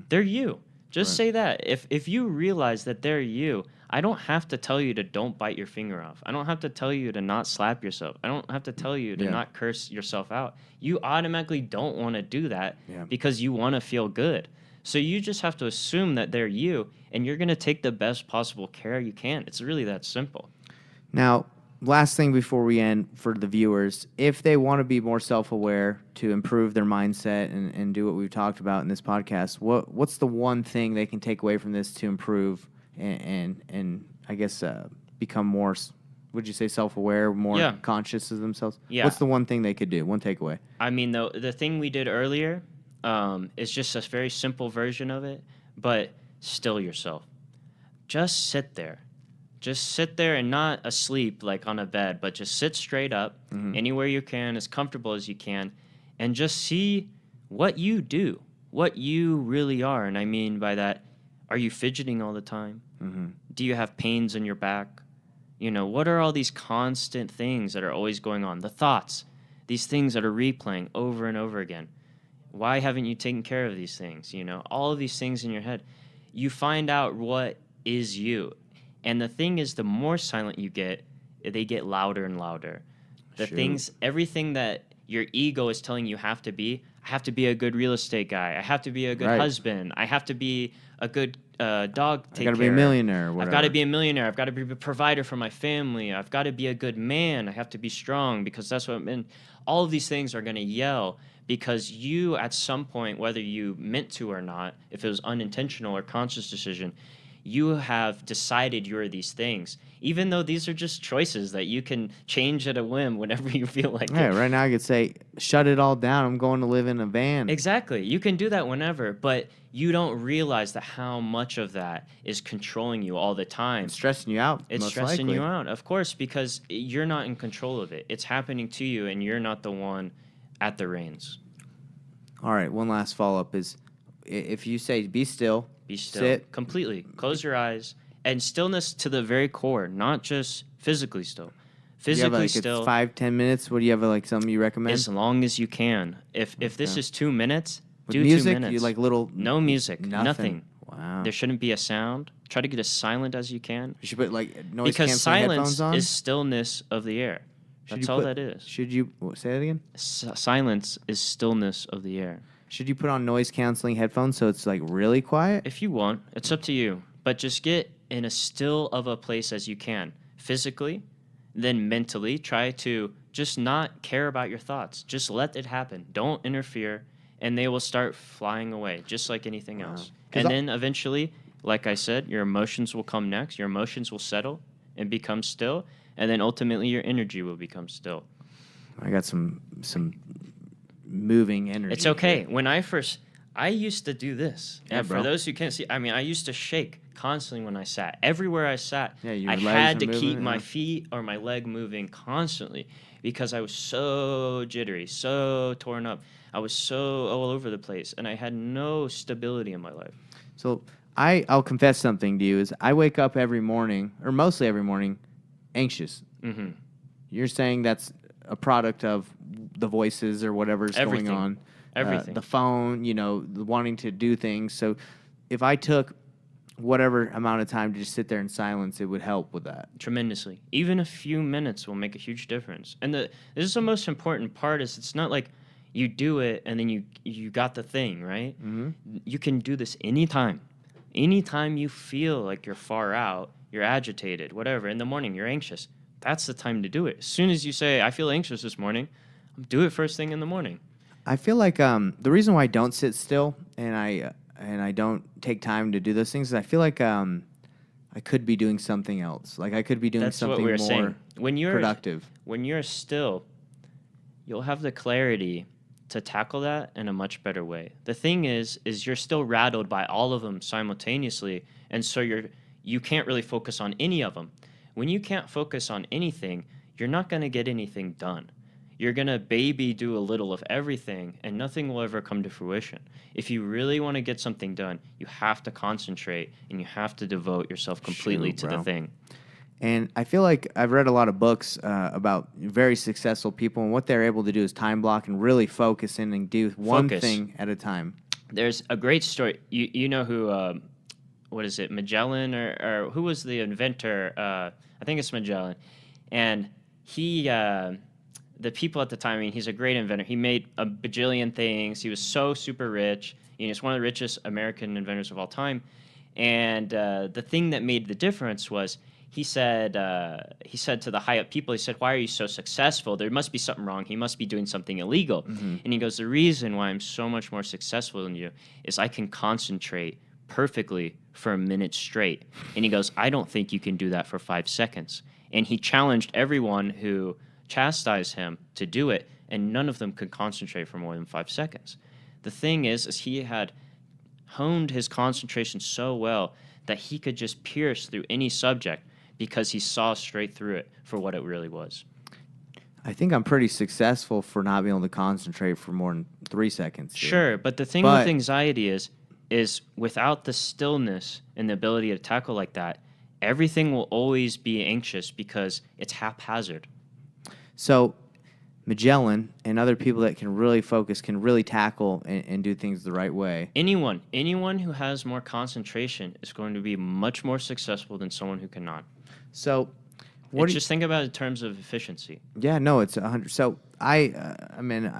They're you. Just say that. If you realize that they're you, I don't have to tell you to don't bite your finger off. I don't have to tell you to not slap yourself. I don't have to tell you to not curse yourself out. You automatically don't want to do that because you want to feel good. So you just have to assume that they're you, and you're going to take the best possible care you can. It's really that simple. Now, last thing before we end for the viewers, if they want to be more self-aware to improve their mindset and do what we've talked about in this podcast, what's the one thing they can take away from this to improve and I guess become more, would you say self-aware, more conscious of themselves? Yeah. What's the one thing they could do, one takeaway? I mean, the thing we did earlier is just a very simple version of it, but still yourself. Just sit there. Just sit there and not asleep like on a bed, but just sit straight up anywhere you can, as comfortable as you can, and just see what you do, what you really are. And I mean by that, are you fidgeting all the time? Do you have pains in your back? What are all these constant things that are always going on? The thoughts, these things that are replaying over and over again. Why haven't you taken care of these things? All of these things in your head. You find out what is you. And the thing is, the more silent you get, they get louder and louder. Everything that your ego is telling you have to be, I have to be a good real estate guy. I have to be a good husband. I have to be a good dog taker. I got to be a millionaire. Or whatever. I've got to be a millionaire. I've got to be a provider for my family. I've got to be a good man. I have to be strong because that's what and all of these things are going to yell because you, at some point, whether you meant to or not, if it was unintentional or conscious decision, you have decided you're these things, even though these are just choices that you can change at a whim whenever you feel like it. Right now I could say, shut it all down. I'm going to live in a van. Exactly. You can do that whenever, but you don't realize that how much of that is controlling you all the time. It's stressing you out. It's stressing you out, of course, because you're not in control of it. It's happening to you, and you're not the one at the reins. All right, one last follow-up is, if you say be still, sit completely, close your eyes, and stillness to the very core, not just physically still. Physically still. It's 5-10 minutes. What do you have something you recommend? As long as you can. If this is 2 minutes, With do music, 2 minutes. You like little no music, nothing. Wow. There shouldn't be a sound. Try to get as silent as you can. You should put noise because canceling headphones silence on. is stillness of the air. That's all that is. Should you say that again? Silence is stillness of the air. Should you put on noise canceling headphones so it's like really quiet? If you want, it's up to you. But just get in as still of a place as you can. Physically, then mentally, try to just not care about your thoughts. Just let it happen. Don't interfere, and they will start flying away, just like anything else. And then eventually, like I said, your emotions will come next. Your emotions will settle and become still, and then ultimately your energy will become still. I got some moving energy. It's okay. When I used to do this. Yeah, and bro. for those who can't see, I used to shake constantly when I sat. Everywhere I sat, your I legs had are to keep moving, my yeah. feet or my leg moving constantly because I was so jittery, so torn up. I was so all over the place, and I had no stability in my life. So I'll confess something to you is I wake up every morning, or mostly every morning, anxious. Mm-hmm. You're saying that's a product of the voices or whatever's Everything. going on. Everything. The phone, the wanting to do things. So if I took whatever amount of time to just sit there in silence, it would help with that. Tremendously. Even a few minutes will make a huge difference. And this is the most important part is it's not like you do it and then you got the thing, right? Mm-hmm. You can do this anytime. Anytime you feel like you're far out, you're agitated, whatever, in the morning, you're anxious. That's the time to do it. As soon as you say, I feel anxious this morning, do it first thing in the morning. I feel like the reason why I don't sit still and I don't take time to do those things is I feel like I could be doing something else. Like I could be doing That's something what we were more saying. When you're productive. When you're still, you'll have the clarity to tackle that in a much better way. The thing is you're still rattled by all of them simultaneously, and so you can't really focus on any of them. When you can't focus on anything, you're not going to get anything done. You're going to do a little of everything, and nothing will ever come to fruition. If you really want to get something done, you have to concentrate, and you have to devote yourself completely to the thing. And I feel like I've read a lot of books about very successful people, and what they're able to do is time block and really focus in and do one thing at a time. There's a great story. You know who, what is it, Magellan, or who was the inventor? I think it's Magellan. And he, the people at the time, I mean, he's a great inventor. He made a bajillion things. He was so super rich. He's one of the richest American inventors of all time. And the thing that made the difference was he said to the high up people, he said, why are you so successful? There must be something wrong. He must be doing something illegal. Mm-hmm. And he goes, the reason why I'm so much more successful than you is I can concentrate perfectly for a minute straight. And he goes, I don't think you can do that for 5 seconds. And he challenged everyone who chastised him to do it, and none of them could concentrate for more than 5 seconds. The thing is he had honed his concentration so well that he could just pierce through any subject because he saw straight through it for what it really was. I think I'm pretty successful for not being able to concentrate for more than 3 seconds. Sure, but the thing with anxiety is without the stillness and the ability to tackle like that, everything will always be anxious because it's haphazard. So Magellan and other people that can really focus, can really tackle and do things the right way. Anyone who has more concentration is going to be much more successful than someone who cannot. So just think about it in terms of efficiency. Yeah, no, it's 100. So I mean,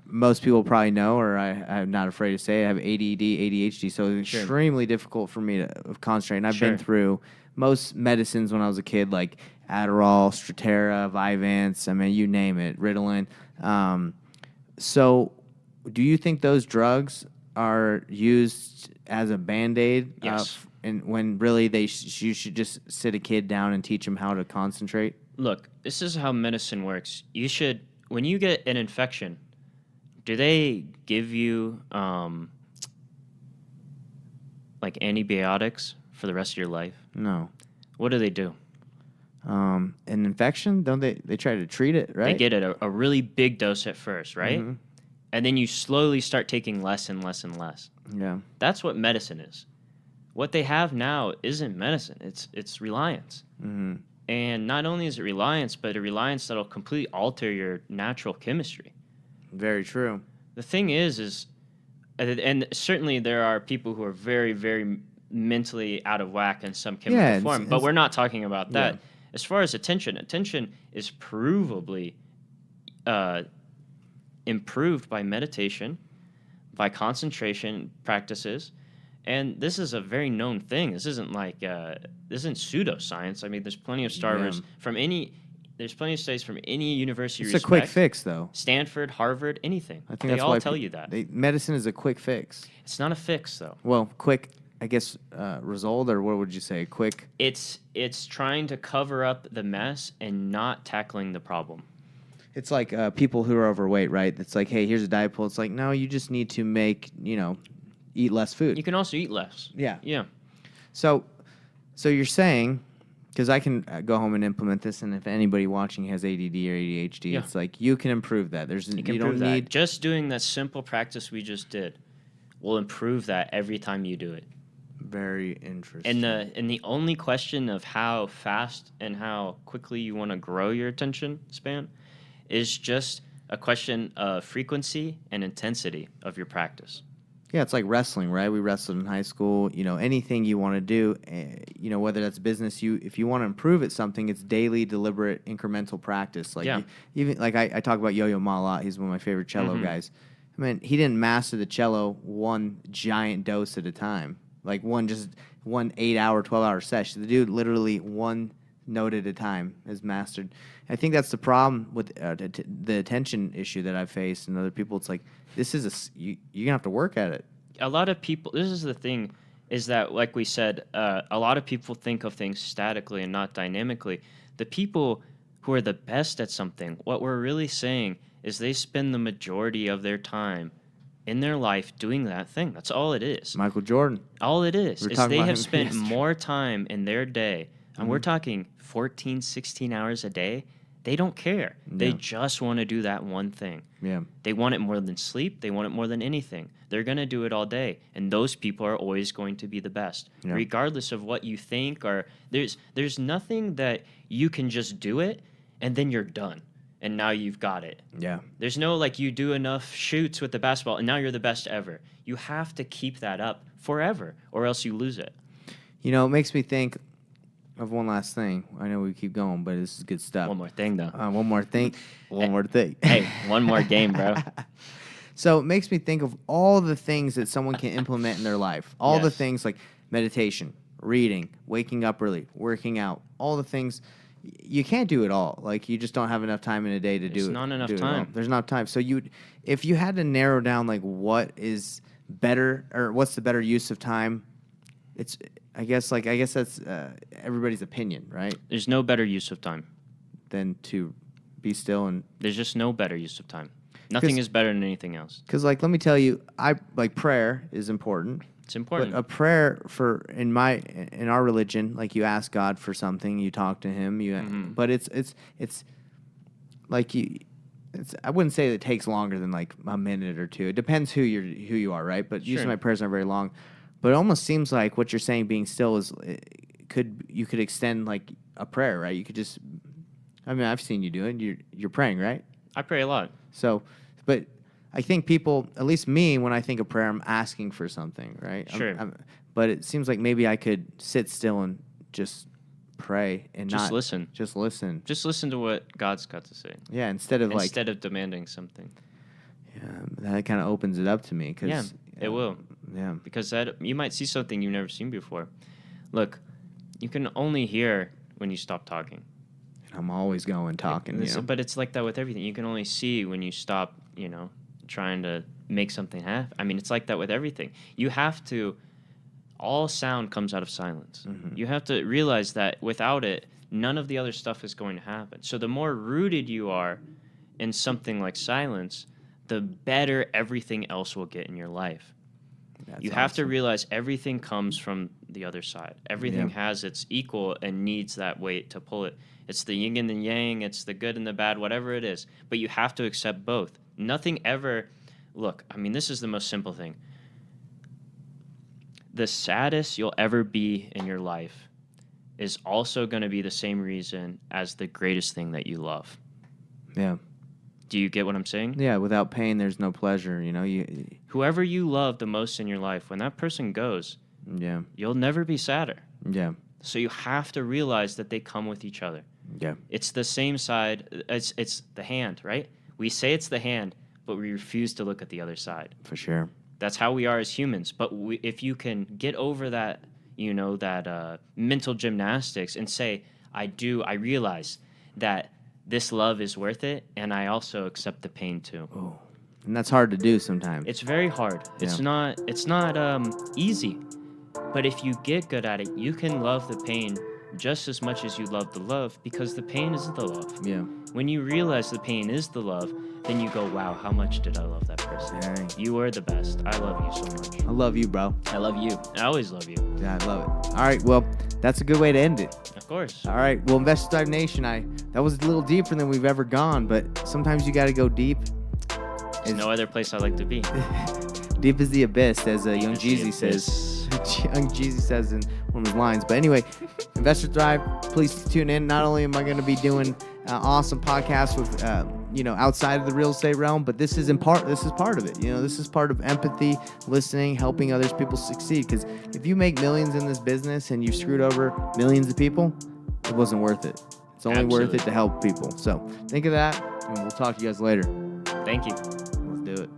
most people probably know, or I'm not afraid to say, I have ADD, ADHD, so it's extremely difficult for me to concentrate. And I've been through most medicines when I was a kid, like Adderall, Strattera, Vyvanse, I mean, you name it, Ritalin. So do you think those drugs are used as a Band-Aid? Yes. And when really you should just sit a kid down and teach them how to concentrate? Look, this is how medicine works. You should, when you get an infection, do they give you like antibiotics for the rest of your life? No. What do they do? An infection, don't they try to treat it, right? They get it a really big dose at first, right? Mm-hmm. And then you slowly start taking less and less and less. Yeah. That's what medicine is. What they have now isn't medicine. It's reliance. Mm-hmm. And not only is it reliance, but a reliance that'll completely alter your natural chemistry. Very true. The thing is, and certainly there are people who are very, very mentally out of whack in some chemical form, but we're not talking about that. Yeah. As far as attention is provably improved by meditation, by concentration practices. And this is a very known thing. This isn't like this isn't pseudoscience. I mean, there's plenty of starters from any. There's plenty of studies from any university. It's a quick fix, though. Stanford, Harvard, anything. I think they all tell you that. Medicine is a quick fix. It's not a fix, though. Well, quick, I guess, result, or what would you say? Quick. It's trying to cover up the mess and not tackling the problem. It's like people who are overweight, right? It's like, hey, here's a diet pill. It's like, no, you just need to eat less food. You can also eat less. Yeah. Yeah. So you're saying, because I can go home and implement this, and if anybody watching has ADD or ADHD, it's like you can improve that. You don't need just doing that simple practice we just did will improve that every time you do it. Very interesting. And the only question of how fast and how quickly you want to grow your attention span is just a question of frequency and intensity of your practice. Yeah, it's like wrestling, right? We wrestled in high school. Anything you want to do, whether that's business, if you want to improve at something, it's daily, deliberate, incremental practice. Like Yeah. even like I talk about Yo-Yo Ma a lot. He's one of my favorite cello guys. I mean, he didn't master the cello one giant dose at a time, like one 8-hour, 12-hour session. The dude literally one note at a time has mastered. I think that's the problem with the attention issue that I've faced and other people. It's like you're gonna have to work at it. A lot of people, this is the thing, is that, like we said, a lot of people think of things statically and not dynamically. The people who are the best at something, what we're really saying is they spend the majority of their time in their life doing that thing. That's all it is. Michael Jordan. All it is We were is talking they about have him spent yesterday. more time in their day, and we're talking 14, 16 hours a day. They don't care. They Yeah. just want to do that one thing. Yeah. They want it more than sleep. They want it more than anything. They're going to do it all day. And those people are always going to be the best, Yeah. regardless of what you think. Or there's nothing that you can just do it and then you're done. And now you've got it. Yeah. There's no like you do enough shoots with the basketball and now you're the best ever. You have to keep that up forever or else you lose it. It makes me think of one last thing. I know we keep going, but this is good stuff. One more thing, though. One more thing. One more thing. Hey, one more game, bro. So it makes me think of all the things that someone can implement in their life. All the Yes. things like meditation, reading, waking up early, working out, all the things. You can't do it all. Like, you just don't have enough time in a day to do it. There's not enough do it all. time. There's not time. So if you had to narrow down, like, what is better or what's the better use of time, I guess that's everybody's opinion, right? There's no better use of time. Than to be still and There's just no better use of time. Nothing is better than anything else. because, like, let me tell you, prayer is important. It's important. But a prayer in our religion, like, you ask God for something, you talk to Him, but it's like I wouldn't say it takes longer than like a minute or two. It depends who you are, right? But usually Sure. my prayers aren't very long. But it almost seems like what you're saying, being still, you could extend like a prayer, right? You could just, I mean, I've seen you do it. You're praying, right? I pray a lot. So, but I think people, at least me, when I think of prayer, I'm asking for something, right? Sure. But it seems like maybe I could sit still and just pray and Just not listen. Just listen. Just listen to what God's got to say Yeah, instead of demanding something. that kind of opens it up to me. Cause, Yeah, it will. Yeah. Because you might see something you've never seen before. Look, you can only hear when you stop talking. I'm always going talking. But it's like that with everything. You can only see when you stop, trying to make something happen. I mean, it's like that with everything. You have to, all sound comes out of silence. Mm-hmm. You have to realize that without it, none of the other stuff is going to happen. So the more rooted you are in something like silence, the better everything else will get in your life. That's You have to awesome. realize everything comes from the other side. Everything has its equal and needs that weight to pull it. It's the yin and the yang, it's the good and the bad, whatever it is. But you have to accept both. Nothing ever, look, I mean, this is the most simple thing. The saddest you'll ever be in your life is also going to be the same reason as the greatest thing that you love. Yeah. Do you get what I'm saying? Yeah. Without pain, there's no pleasure. Whoever you love the most in your life, when that person goes, Yeah. you'll never be sadder. Yeah. So you have to realize that they come with each other. Yeah. It's the same side. It's the hand, right? We say it's the hand, but we refuse to look at the other side. For sure. That's how we are as humans. But if you can get over that, mental gymnastics and say, I realize that this love is worth it, and I also accept the pain too. Oh, and that's hard to do sometimes. It's very hard. It's not easy. But if you get good at it, you can love the pain just as much as you love the love, because the pain is the love. Yeah. When you realize the pain is the love, then you go, wow, how much did I love that person? Dang. You are the best. I love you so much. I love you, bro. I love you. I always love you. Yeah, I love it. All right. Well, that's a good way to end it. Of course. All right. Well, Investor Dive Nation, that was a little deeper than we've ever gone, but sometimes you got to go deep. There's no other place I like to be. Deep as the abyss, as Young As the Jeezy says. Young Jeezy says in one of his lines. But anyway, Investor Thrive, please tune in. Not only am I going to be doing awesome podcasts with outside of the real estate realm, but this is part of it. This is part of empathy, listening, helping others people succeed. Because if you make millions in this business and you've screwed over millions of people, it wasn't worth it. It's only worth it to help people. So think of that, and we'll talk to you guys later. Thank you. Let's do it.